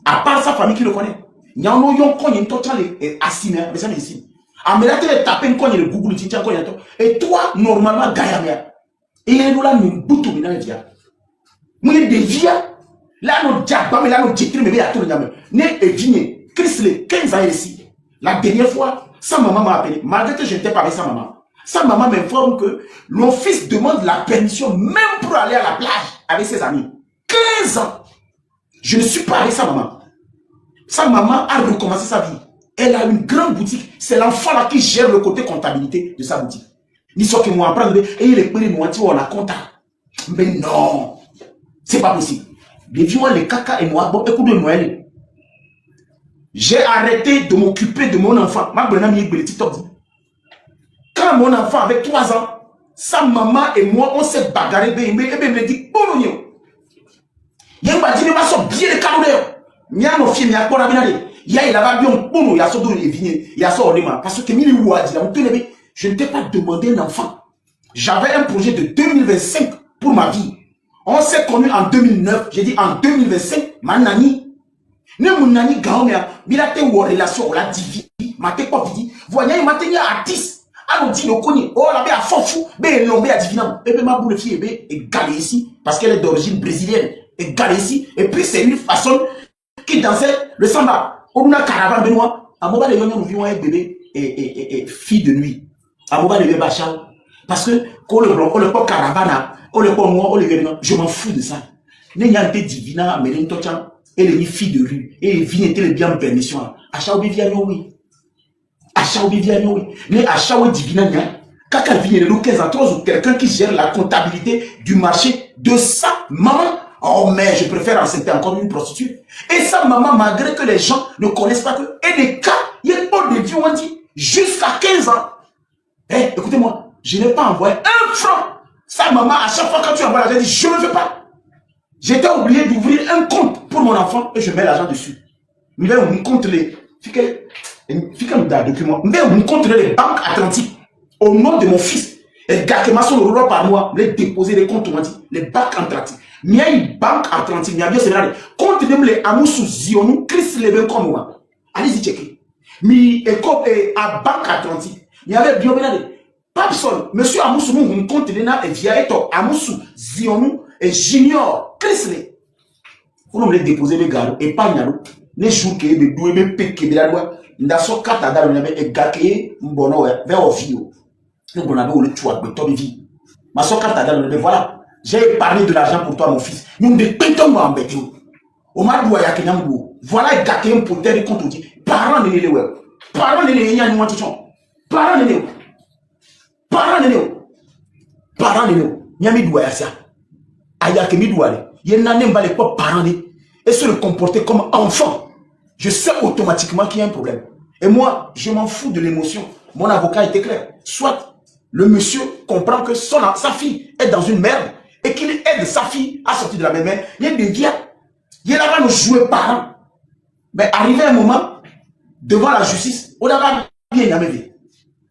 À part sa famille qui le connaît. Il y a un yon qu'on y t'a les assis, mais ça, mais ici. Ah, mais là, tu es tapé un coin, le Google, tu tiens quoi, et toi, normalement, Gayamia. Et il y a nous, boutou, mais dans les vias. Moi, il y a des vias. Là, nous, diable, mais là, nous, dit, mais il y a tout le monde. Né et vigné. Chris, les 15 ans ici. La dernière fois, sa maman m'a appelé. Malgré que je n'étais pas avec sa maman. Sa maman m'informe que mon fils demande la permission, même pour aller à la plage avec ses amis. 15 ans. Je ne suis pas avec sa maman. Sa maman a recommencé sa vie. Elle a une grande boutique. C'est l'enfant là qui gère le côté comptabilité de sa boutique. Ni soit que moi apprendre et il est pris moi on a compta. Mais non, c'est pas possible. Les vieux les caca et moi bon écoute de Noël. J'ai arrêté de m'occuper de mon enfant. Ma bonne amie TikTok dit. Quand mon enfant avait 3 ans, sa maman et moi on s'est bagarré et me dit bon non. Il y a un bâtiment qui sont bien les calendriers. Il y a nos filles, il y a quoi la binade. Il y a la bien bon, il y a son dos et vigné, il y a son ornement. Parce que Mili Ouadi, je ne t'ai pas demandé un enfant. J'avais un projet de 2025 pour ma vie. On s'est connus en 2009. J'ai dit en 2025, ma nani. Ne mon nani gaomea, il a été en relation, on l'a dit, ma t'es pas dit. Voyez, il m'a tenu artiste. Ah, on dit, le connu, oh, la bé a fort fou, bé, l'homme a divinam. Et bien, ma boule fille, est galée ici, parce qu'elle est d'origine brésilienne. Est galée ici. Et puis, c'est une façon qui dansait le samba. On a caravane Benoît. À Moba de Yon, nous vivons un bébé et fille de nuit. À Moba de bébé Bachao. Parce que, quand le blanc, on le porte caravane, on le porte moi, on le vient, je m'en fous de ça. N'ayant divina, mais l'intochan, et les filles de rue, et les vignes étaient les bien en permission. À Chao Biviano, oui. À Chao Biviano, oui. Mais à Chao divina, quand elle vient de 15 ans, ou quelqu'un qui gère la comptabilité du marché de sa maman. Oh, mais je préfère enceinte encore une prostituée. Et sa maman, malgré que les gens ne connaissent pas que, et des cas, il y a pas de vieux, on dit, jusqu'à 15 ans. Eh, écoutez-moi, je n'ai pas envoyé un franc. Sa maman, à chaque fois quand tu envoies l'argent, elle dit, je ne veux pas. J'étais obligé d'ouvrir un compte pour mon enfant et je mets l'argent dessus. Mais on compte les, document, mais on compte les banques atlantiques au nom de mon fils. Et gars qui m'a son euro par mois, les déposer les comptes, on dit, les banques atlantiques. Il y a une banque atlantique, il y a bien c'est vrai. Compte les amoussous zionou, Chris Leven comme moi. Allez-y checker. Mais à banque atlantique, il y avait bien Papson, monsieur Amoussou, nous compte les na et via eto Amoussou zionou et junior Chris Le. Vous nous les déposer les gars et pas nyalo. Les jours que les doués me péqué de la loi. Ndaso kata da le et gaké mbono vers au vio. Nous on avait le choix de ton vie. Ma so kata da le voilà. J'ai épargné de l'argent pour toi, mon fils. Nous ne pétons pas en bête. On m'a dit, voilà, gâté un poteur de compte. Parents de l'élevé. Parents de l'élevé, il y a une moitié. Parents de l'élevé. Parents de l'élevé. Parents de l'élevé. Il y a mis douaya ça. Aïe, que mis douaya. Il y a un pas les parents de. Et se le comporter comme enfant. Je sais automatiquement qu'il y a un problème. Et moi, je m'en fous de l'émotion. Mon avocat était clair. Soit le monsieur comprend que sa fille est dans une merde. Et qu'il aide sa fille à sortir de la même main, il y a des gars, il y a là-bas nous jouer parents. Mais arrivé un moment, devant la justice, on a pas bien jamais.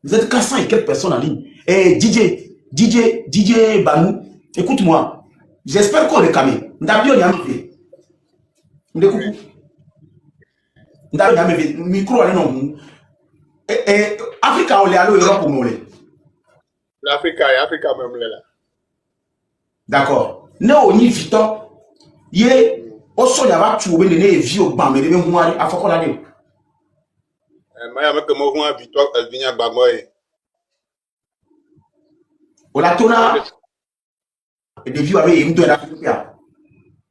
Vous êtes 400 et quelques personnes en ligne. Et DJ Banou, écoute-moi, j'espère qu'on est camé. N'abio jamais. Micro, allez non. Et Africa, on est allé Europe pour mouler. L'Afrique, Africa même là. D'accord. Non, ni vito. Yé, oso ya va tuer les vieux au bam, mais les mêmes mois, à fond la nuit. Maya avec moi, moi, victoire, elle vient à Bagoy. On a tona. Et des vieux avec une de la Afrique.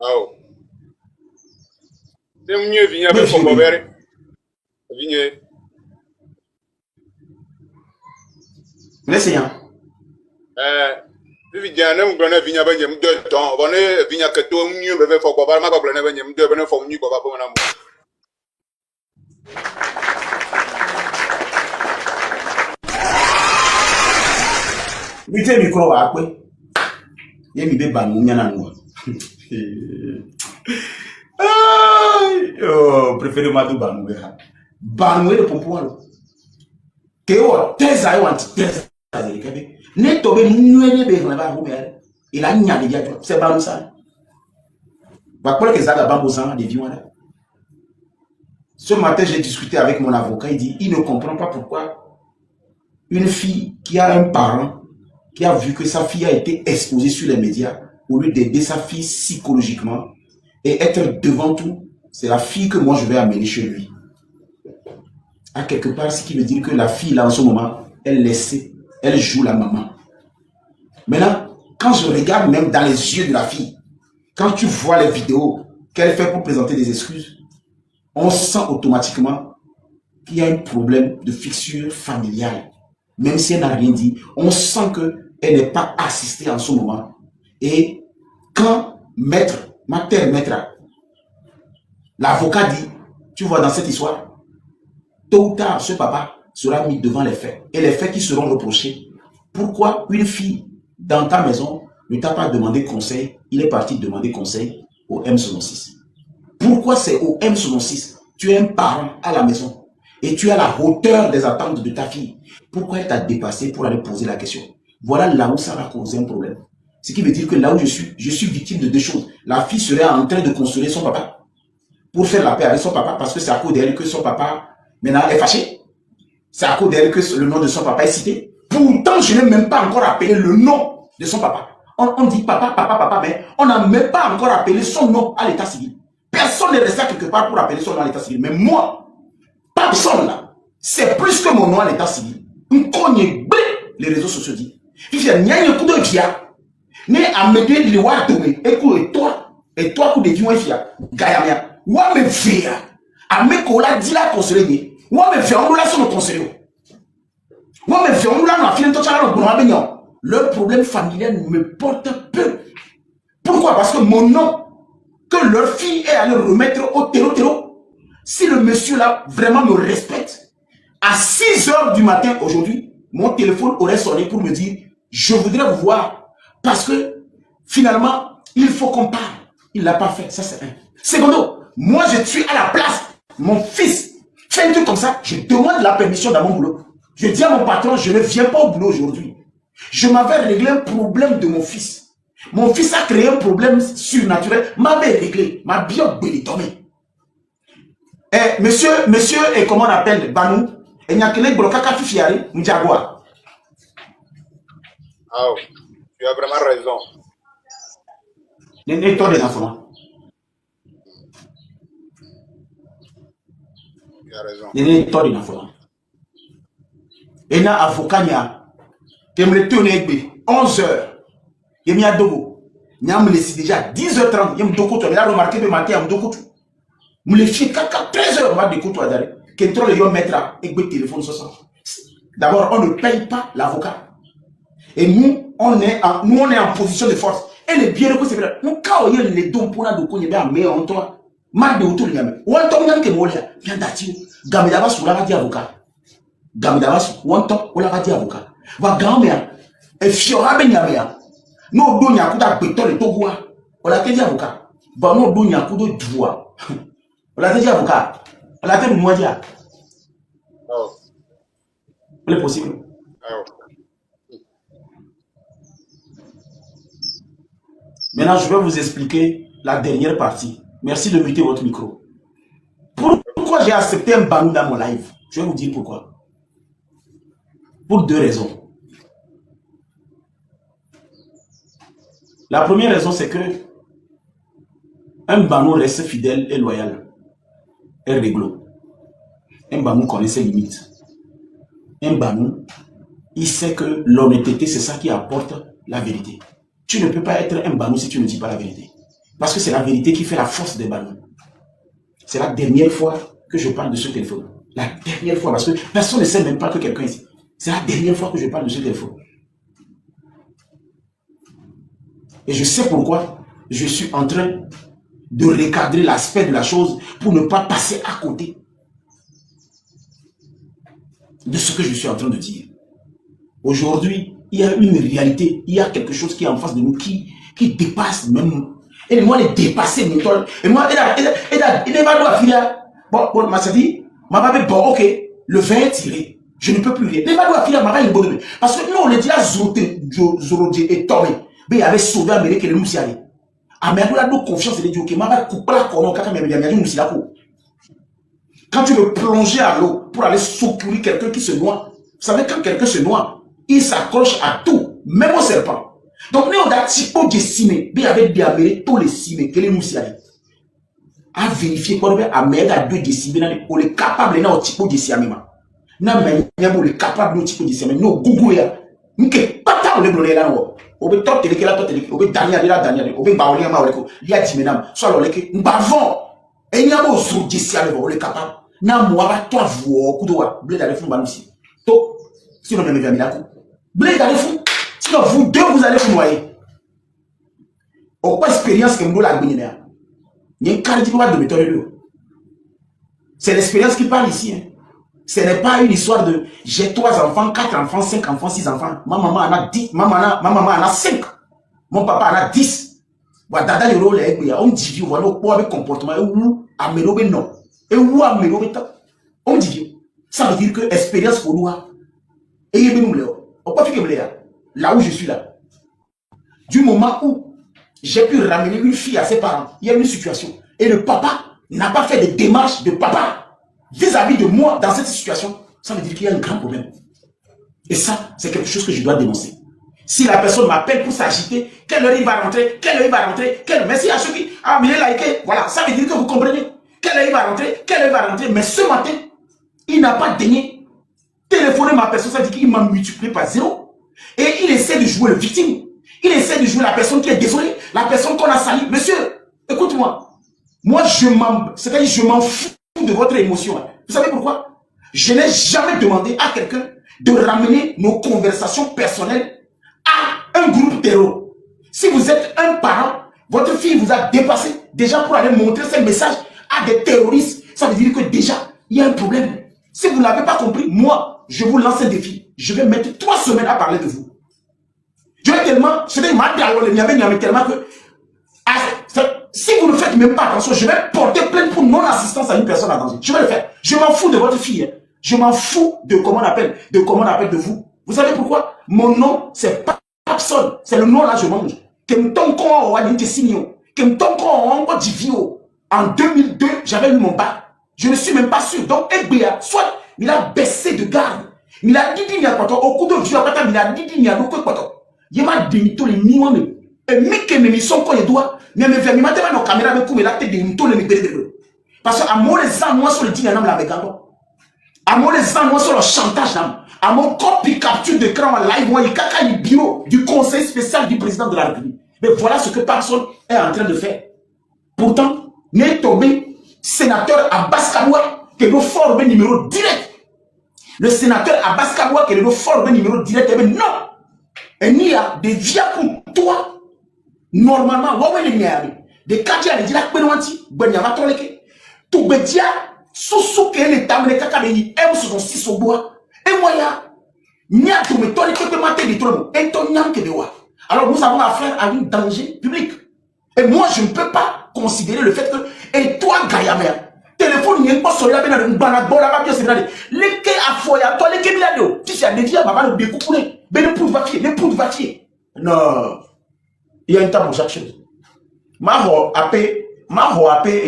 Oh. C'est mieux venir avec son bobère. Vignez. Laissez-y. Viviane, on connaît Vigna Ben Yem 2 temps. On est Vigna que tout mieux, bébé, faut pas mal qu'on ait Yem 2, ben, faut mieux qu'on va pour un amour. Mettez le micro à quoi? Il y a mis des ballons, il y en a nous. Oh, préférez ma deux ballons. Ballons de pompon. Théo, tes aïeux, tes aïeux. Ne tobe nuele be na ba ho mere ila nya de dia c'est pas ça Ce matin, j'ai discuté avec mon avocat. Il dit, il ne comprend pas pourquoi une fille qui a un parent qui a vu que sa fille a été exposée sur les médias, au lieu d'aider sa fille psychologiquement et être devant tout, c'est la fille que moi je vais amener chez lui. À quelque part, ce qui veut dire que la fille là en ce moment, elle joue la maman. Maintenant, quand je regarde même dans les yeux de la fille, quand tu vois les vidéos qu'elle fait pour présenter des excuses, on sent automatiquement qu'il y a un problème de fixure familiale. Même si elle n'a rien dit, on sent qu'elle n'est pas assistée en ce moment. Et quand l'avocat dit, tu vois dans cette histoire, tôt ou tard, ce papa sera mis devant les faits. Et les faits qui seront reprochés. Pourquoi une fille dans ta maison ne t'a pas demandé conseil? Il est parti demander conseil au M76. Pourquoi c'est au M76? Tu es un parent à la maison et tu as la hauteur des attentes de ta fille. Pourquoi elle t'a dépassé pour aller poser la question? Voilà là où ça va causer un problème. Ce qui veut dire que là où je suis victime de deux choses. La fille serait en train de consoler son papa pour faire la paix avec son papa parce que c'est à cause d'elle que son papa maintenant est fâché. C'est à cause d'elle que le nom de son papa est cité. Pourtant, je n'ai même pas encore appelé le nom de son papa. On dit papa, papa, papa, mais on n'a même pas encore appelé son nom à l'état civil. Personne n'est resté quelque part pour appeler son nom à l'état civil. Mais moi, personne là, c'est plus que mon nom à l'état civil. On connaît les réseaux sociaux disent. Il y a un coup de via. Ne amede liwa dome et toi coup de diwa fia gayamia wa me via ameko la dila conseiller wa me via on la son conseiller wa me via on la na fin to chala no benyo. Le problème familial me porte peu. Pourquoi? Parce que mon nom que leur fille est allée remettre au terreau. Si le monsieur là vraiment me respecte, à 6 h du matin aujourd'hui, mon téléphone aurait sonné pour me dire je voudrais vous voir. Parce que, finalement, il faut qu'on parle. Il ne l'a pas fait, ça c'est un. Secondo, moi je suis à la place. Mon fils fait un truc comme ça, je demande la permission dans mon boulot. Je dis à mon patron, je ne viens pas au boulot aujourd'hui. Je m'avais réglé un problème de mon fils. Mon fils a créé un problème surnaturel, m'avait réglé, m'a bien bélitomé. Eh, monsieur, et comment on appelle, Banou, et n'y a que les blocaka fifiari, Mdiagua. Ah, tu as vraiment raison. Les tort des enfants. Tu as raison. Les tort des enfants. Et na avocat nya, qui me tenait 11 h. Il y a dogo. Il y a déjà 10 h 30. Il y a dogo. Il a remarqué de matin, il y a dogo. Me le fait 13 h. On va découvrir toi d'aller. Qu'est-ce que le mettra et le téléphone sur ça. D'abord, on ne paye pas l'avocat. Et nous, on est en position de force. Et le bien que c'est vrai. Nous, quand on y a les dons pour la doko, il y a un meilleur en toi. Mal de autour, il y a un. Ou un temps, il y a un qui est mort. Il y a un dati. Gamidava, sur la radio avocat. Gamidava, ou un temps, on la radio avocat. Va grand-mère. Et fiora ben yamea. Nous, on y a un coup d'abéton et togoua. On l'a dit avocat. Va nous, on y a un coup de doua. On l'a dit avocat. On l'a dit moitié. Oh. C'est possible. Oh. Maintenant, je vais vous expliquer la dernière partie. Merci de muter votre micro. Pourquoi j'ai accepté un banou dans mon live? Je vais vous dire pourquoi. Pour deux raisons. La première raison, c'est que un banou reste fidèle et loyal. Et réglo. Un banou connaît ses limites. Un banou, il sait que l'honnêteté, c'est ça qui apporte la vérité. Tu ne peux pas être un banou si tu ne dis pas la vérité. Parce que c'est la vérité qui fait la force des banous. C'est la dernière fois que je parle de ce téléphone. La dernière fois, parce que personne ne sait même pas que quelqu'un est ici. C'est la dernière fois que je parle de ce téléphone. Et je sais pourquoi je suis en train de recadrer l'aspect de la chose pour ne pas passer à côté de ce que je suis en train de dire. Aujourd'hui, il y a une réalité, il y a quelque chose qui est en face de nous qui dépasse même. Et moi, les dépasser, et moi, il n'est pas droit filer. Bon, ma dit, ma babe, bon, ok, le vin est tiré. Je ne peux plus rien. Il n'est pas droit filer, ma babe, bonne. Parce que nous, on est déjà Zorodje et Tomé. Mais il avait sauvé Amérique et le Moussiali. mais la confiance de Dieu que ma coupe la corne quand quand tu veux plonger à l'eau pour aller secourir quelqu'un qui se noie, vous savez, quand quelqu'un se noie, il s'accroche à tout, même au serpent. Donc, nous, on a typo de cimé, il y avait des tous les cimés, que les moussiades. À vérifier quoi, à mettre à 2 décimés, on est capable de typo de cimé. Na mais on est capable de typo de cimé. Nous, Google, nous, que pas tant de blonner là, on peut top télé, on peut Daniel, on peut Baolia, il y a 10 minutes, soit on est nous bavons. Et il y a un autre qui est capable. Na moi, toi, vous, coudoua, blé d'aller fou, banussi. To, sinon, même bien, milako. Blé d'aller fou. Sinon, vous deux, vous allez vous noyer. Au pas expérience que nous la guinéa. Il y a une qualité de méthode. C'est l'expérience qui parle ici. Hein. Ce n'est pas une histoire de j'ai 3 enfants, 4 enfants, 5 enfants, 6 enfants. Ma maman en a 10, ma maman en a 5. Mon papa en a 10. Dada le rôle est on dit voilà au avec comportement et où amélobe non et où amélobe on dit ça veut dire que expérience pour nous et il nous on pas faire là où je suis là du moment où j'ai pu ramener une fille à ses parents, il y a une situation et le papa n'a pas fait de démarche de papa vis-à-vis de moi dans cette situation, ça veut dire qu'il y a un grand problème et ça c'est quelque chose que je dois dénoncer. Si la personne m'appelle pour s'agiter, quelle heure il va rentrer, mais si à ceux qui, mais il est liké, voilà, ça veut dire que vous comprenez, quelle heure il va rentrer, mais ce matin, il n'a pas daigné téléphoner ma personne, ça veut dire qu'il m'a multiplié par 0, et il essaie de jouer le victime, il essaie de jouer la personne qui est désolée, la personne qu'on a salie. Monsieur, écoute-moi, moi je m'en fous de votre émotion, vous savez pourquoi? Je n'ai jamais demandé à quelqu'un de ramener nos conversations personnelles à un groupe terror. Si vous êtes un parent, votre fille vous a dépassé déjà pour aller montrer ce message à des terroristes, ça veut dire que déjà, il y a un problème. Si vous n'avez pas compris, moi, je vous lance un défi. Je vais mettre 3 semaines à parler de vous. Je vais tellement, tellement que si vous ne faites même pas attention, je vais porter plainte pour non-assistance à une personne en danger. Je vais le faire. Je m'en fous de votre fille. Hein. Je m'en fous de comment on appelle de vous. Vous savez pourquoi? Mon nom, c'est pas Papson. C'est le nom là, je mange. En 2002, j'avais eu mon bac. Je ne suis même pas sûr. Donc, FBA, soit il a baissé de garde. Il a dit qu'il y a quoi, au coup de vieux, il a dit qu'il y a quoi. Il m'a dit tous les millions. Et mais que mes sont quand il doit, mais mes familles, maintenant, nos caméras, me couvrent la tête de tous les millions. Parce que à moi, les gens, moi, sur le digne, la bégato. À moi, les gens, moi, sur le chantage, à mon copie capture d'écran en live, moi, il caca le bureau du conseil spécial du président de la République. Mais voilà ce que personne est en train de faire. Pourtant, n'est tombé sénateur Abbas Kaboua, qui est le fort numéro direct. Le sénateur Abbas Kaboua, qui est le fort numéro direct, eh bien non. Et il y a des vies pour toi. Normalement, des quartiers, les dilacs penanti, Benyama Toleke, tout Bedia, sous que les tables, les cacaméis, et ce sont 6 au bois. Et moi, il y a tout, mais toi, les côtés matés des trônes, et ton nyam que de wa. Alors, nous avons affaire à un danger public. Et moi, je ne peux pas considérer le fait que, et toi, Gaïamer, téléphone, il n'y a pas sur la peine de banabola, c'est vrai. Les quais à foyer, toi, les quais milado, si c'est un défi, maman, le découper, mais le pouls va fier, Non. Il y a une table pour chaque chose. Maho apé,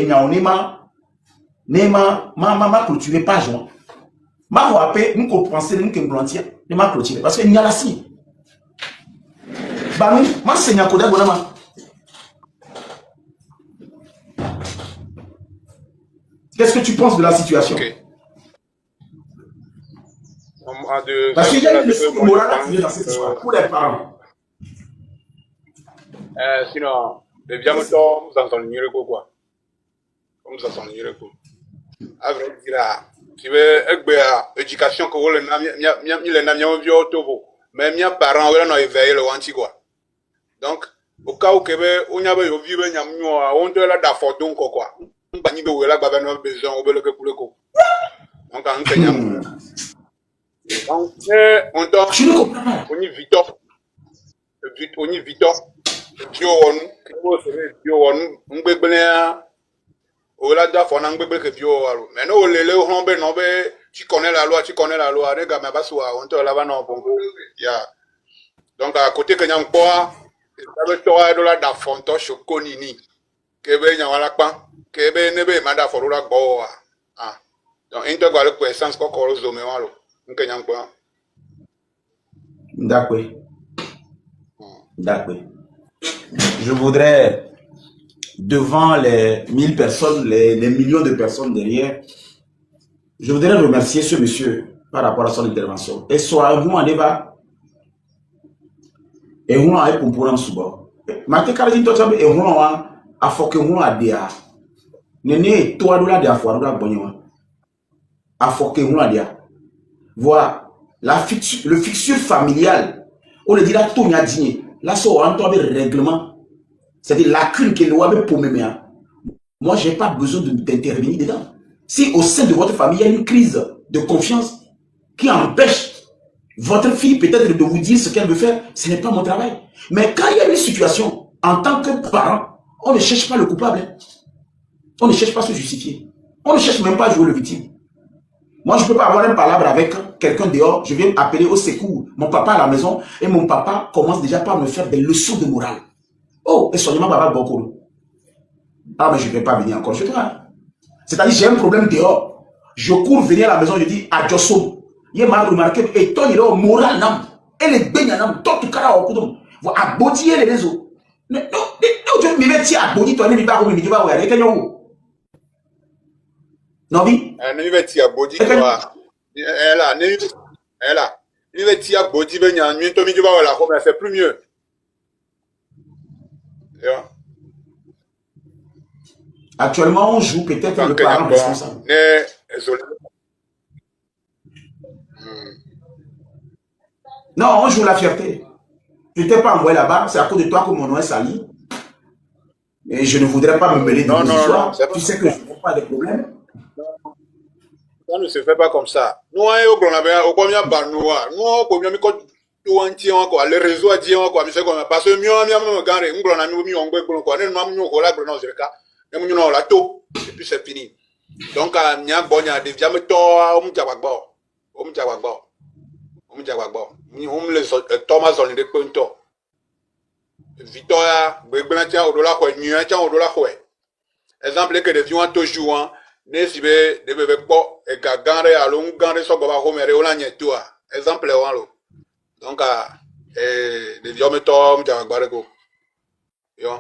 et nyaonema, ma clôturer page. Maho apé, nous comprenons, nous qui blantir, ne m'a clôturer. Parce qu'il y a la scie. Bah, nous, ma seigneur Koda Bonama. Qu'est-ce que tu penses de la situation? Okay. Parce qu'il y a une leçon de morale à tirer dans cette histoire pour les parents. Sinon, les vieux moutons, nous en sommes numéro quoi. Comme nous en sommes numéro quoi. À vrai dire, tu veux éducation que vous les n'avez vieux autour, mais mes parents ont éveillé le wanti quoi. Donc, au cas où on y avait eu vieux, on te l'a d'affaire donc quoi. On va n'y aller là, bah ben besoin, on veut le que pour le coup. Donc, on fait donc, on y vite, on y vite. Dieu on bébé au-delà d'affaire on bébé que Dieu mais non les hommes non tu connais la loi les gars mais pas on te là-bas non bon ya donc à côté que n'y a pas Sabe toa do la da fonto shokoni ni. Kebe nyawala pan. Kebe nebe mada forula go. Ah. Donc into gwa le essence ko ko zo me walo. Nke nyankwa. D'accord. D'accord. Je voudrais, devant les 1000 personnes, les millions de personnes derrière, je voudrais remercier ce monsieur par rapport à son intervention. Et soit vous en débat, et vous en avez pour un souvent. Maintenant, quand je dis et vous en a faut que vous en débat. Néné, toi, nous la débat, nous la bonne. A faut que vous en débat. Voilà. Le fixture familiale, on le dit là, tout n'a dit. Là, ça, on a un règlement. C'est-à-dire la lacune que loi pour me mettre. Moi, je n'ai pas besoin d'intervenir dedans. Si au sein de votre famille, il y a une crise de confiance qui empêche votre fille peut-être de vous dire ce qu'elle veut faire, ce n'est pas mon travail. Mais quand il y a une situation, en tant que parent, on ne cherche pas le coupable. On ne cherche pas à se justifier. On ne cherche même pas à jouer le victime. Moi, je ne peux pas avoir un palabre avec quelqu'un dehors. Je viens appeler au secours mon papa à la maison et mon papa commence déjà par me faire des leçons de morale. Oh, et soignement Baba Bokoro. Ah, mais je ne vais pas venir encore chez toi. C'est-à-dire, j'ai un problème dehors. Je cours venir à la maison, je dis, adjosso. Il m'a remarqué, et toi, il est au moral, non. Et les baignes, non. Toi, tu carres au coudon. Vous abodiez les réseaux. Non, je me mets à abodi, toi, ne pas remettre, tu vas voir, avec un yo. Non, oui. Ne vais pas abodi, toi. Elle a. Ne vais pas abodi, ben, y'a un minute, tu vas voir la robe, c'est plus mieux. Actuellement, on joue peut-être le parent responsable. Non, on joue la fierté. Je ne t'ai pas envoyé là-bas, c'est à cause de toi que mon nom est sali. Et je ne voudrais pas me mêler de vos histoires. Tu sais que je n'ai pas de problème. Ça ne se fait pas comme ça. Nous, on est au le réseau a dit quoi, parce que et puis c'est fini. Donc, il y a bon, il y a des Thomas on les points. Victoria, Beglantia au dollar, Nuantia au dollar. Exemple que des vieux toujours, ne si be de bebe po et gagare à long gare so baba home re ola nyetua. Exemple walo. Donc des vieux mettons m'ta barego. Yo.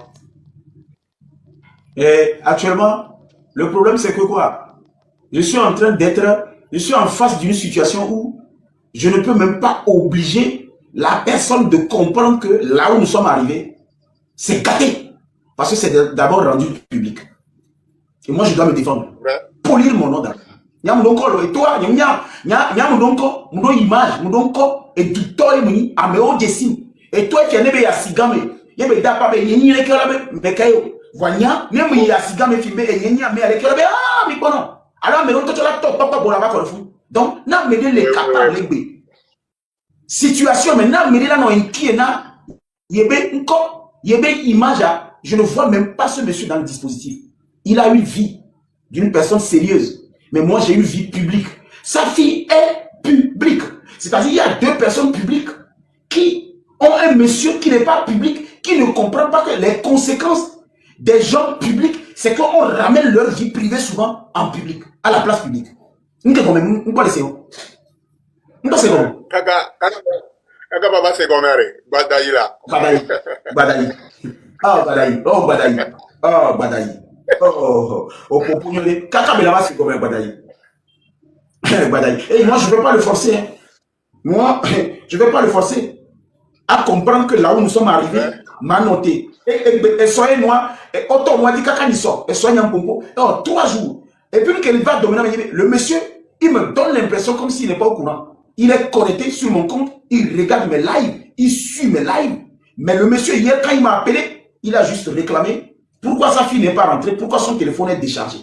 Et actuellement, le problème c'est que quoi? Je suis en face d'une situation où je ne peux même pas obliger la personne de comprendre que là où nous sommes arrivés, c'est gâté. Parce que c'est d'abord rendu public. Et moi, je dois me défendre. Ouais. Polir mon nom d'abord. Et toi, il y a mon image, mon corps, et du temps, et mon dessin. Et toi, tu es né à Sigame. Il y a des dapas, il y a des voilà, même il y a Sigame filmé, et il y a des ah, mais bon, non. Alors, mais on te la top, papa, bon, là-bas, donc, n'a me les capables, les situation, mais n'a me là, non, qui est là, il y a une image, je ne vois même pas ce monsieur dans le dispositif. Il a une vie d'une personne sérieuse. Mais moi, j'ai une vie publique. Sa fille est publique. C'est-à-dire, il y a deux personnes publiques qui ont un monsieur qui n'est pas public, qui ne comprend pas que les conséquences des gens publics, c'est qu'on ramène leur vie privée souvent en public, à la place publique. Nous ne pouvons pas laisser. Nous c'est bon. Kaka baba c'est comme Badaï là. Badaï. Oh, Badaï. Oh, Badaï. Oh, Badaï. Oh, Kaka mais là-bas c'est comme un Badaï. Badaï. Et moi je ne veux pas le forcer. Hein. Moi, je ne vais pas le forcer à comprendre que là où nous sommes arrivés, m'a noté. Et soyez moi, et autant moi dit Kaka n'y sort. Et soyez un pompo. 3 jours. Et puis qu'il va dominer, le monsieur, il me donne l'impression comme s'il n'est pas au courant. Il est connecté sur mon compte, il regarde mes lives, il suit mes lives. Mais le monsieur, hier, quand il m'a appelé, il a juste réclamé pourquoi sa fille n'est pas rentrée, pourquoi son téléphone est déchargé.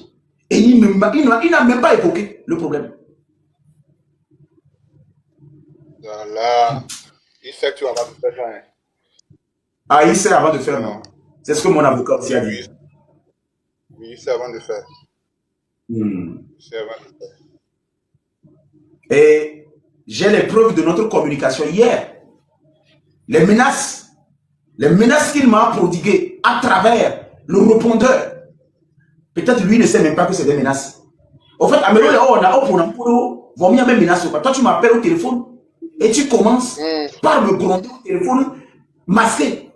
Et il n'a même pas évoqué le problème. Voilà. Il sait que tu vas pas faire ça. Ah, il sait avant de faire, non. C'est ce que mon avocat aussi a dit. Oui, il sait avant de faire. C'est avant de faire. Et j'ai les preuves de notre communication hier. Les menaces Les menaces qu'il m'a prodiguées à travers le répondeur, peut-être lui ne sait même pas que c'est des menaces. En fait, Amelo, on a vaut mieux même menace. Toi, tu m'appelles au téléphone et tu commences par me gronder au téléphone masqué.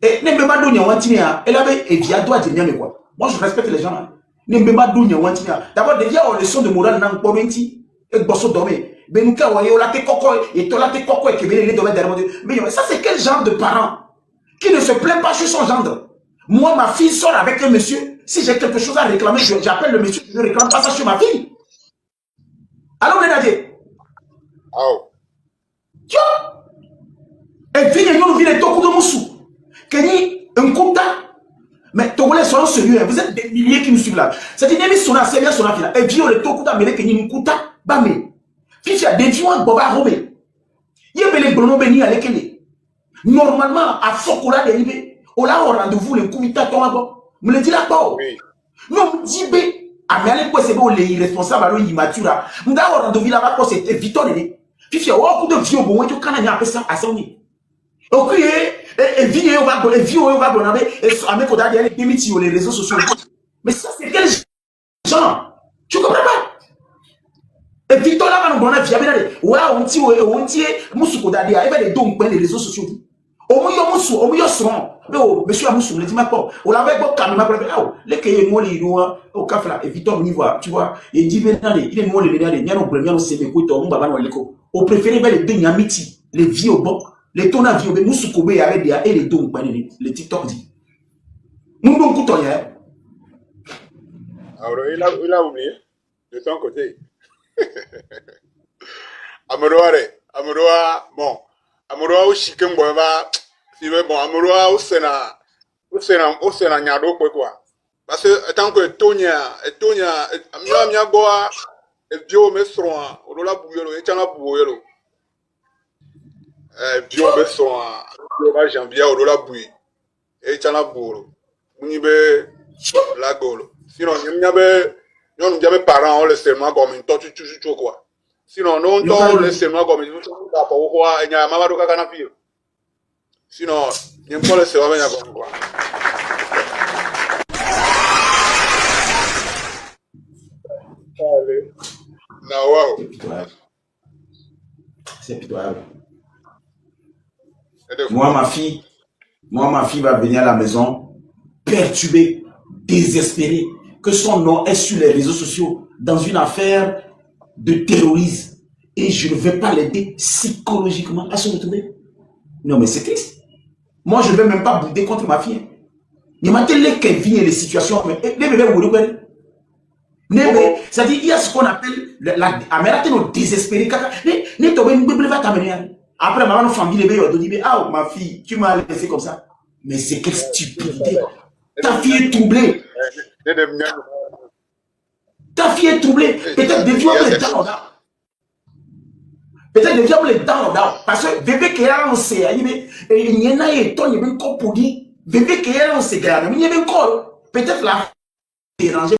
Et ne me pas donner un elle avait et via droit de mais quoi. Moi, je respecte les gens. Ne me pas donner un d'abord, déjà, on leçon de morale dans le pomenti et bosso dormé. Benuka, on la te coco et toi la te coco et que les domaines derrière. Mais ça, c'est quel genre de parent qui ne se plaint pas sur son gendre? Moi, ma fille sort avec un monsieur. Si j'ai quelque chose à réclamer, j'appelle le monsieur, je ne réclame pas ça sur ma fille. Alors, Ménadier. Oh. Et puis, nous vient de Tokou de Moussou. Kenny, un kouta. Mais Togolais, soyons sérieux. Vous êtes des milliers qui nous suivent là. C'est-à-dire, Némi Sona, c'est bien Sona Fila. Et puis, le Tokuta, mais Kenny, un kouta, bamé. Puis, il y a des gens, Boba Robé. Il y a des Brono Beni à l'équilibre. Normalement, à Fokola dérivé, on a un rendez-vous, le Koumita, ton abo. Me le dit là-bas. Non, dit B. Ah, mais à l'époque, c'est bon, les irresponsables, alors immatures. Nous avons un rendez-vous là-bas, c'était Victor. Puis, il y a un coup de vieux, bon, tu as un peu ça à son nid. Ok, et vie, on va donner, et avec Oda, il y a les sur les réseaux sociaux. Mais ça, c'est quel genre? Tu comprends pas? Et Victor, là, on a fiable. Ouais, on tient, Moussou Oda, il y a les dons, les réseaux sociaux. Au moins, monsieur Amoussou, ne dis pas. On l'avait beau caméra, les cahiers, moi, les lois, au café là, et Victor, on y voit, tu vois, et dit, il est moi, les médailles, il y a nos premiers, on s'est mis, on va dans l'écho. Au préféré, les deux Nyamiti, les vieux au bon, les tons à vieux, mais Moussou Kobe, avec des et les dons, les TikTok dit. Nous, nous, écoutons, hein. Alors, il a oublié, de ton côté. Amoroa, bon. Amoroa au chicken boeva, si vous bon, Amoroa au Sénat, nyado quoi. Parce que tant que Tonya, mia boa, et bio me soin, au la bouillolo, et tana bouillolo. Bio me soin, bio janvier, au la bouille, et tana bouillolo. Munibe, la golo. Sinon, nous n'avons parents, on le seulement comme une tortue, tu quoi. Sinon, non, on le seulement comme une tortue, il y a maman de canapé. Sinon, il n'y a pas le seulement comme quoi. Allez. Wow. C'est pitoyable. Moi, ma fille va venir à la maison, perturbée, désespérée, que son nom est sur les réseaux sociaux dans une affaire de terrorisme. Et je ne vais pas l'aider psychologiquement à se retrouver. Non, mais c'est triste. Moi, je ne vais même pas bouder contre ma fille. Il m'a dit les situations. Les bébés, vous voyez. C'est-à-dire, il y a ce qu'on appelle la désespéré. Après, ma famille, les bébés, dit, ah, ma fille, tu m'as laissé comme ça. Mais c'est quelle stupidité. Ta fille est troublée. Ta fille est troublée. Peut-être dévions les dents. Peut-être dévions les dents. Parce que bébé qui est là, on sait. Il y en a un ton, il y a un corps pour dire. Bébé qui est là, on sait. Il y a un corps. Peut-être là, dérangé.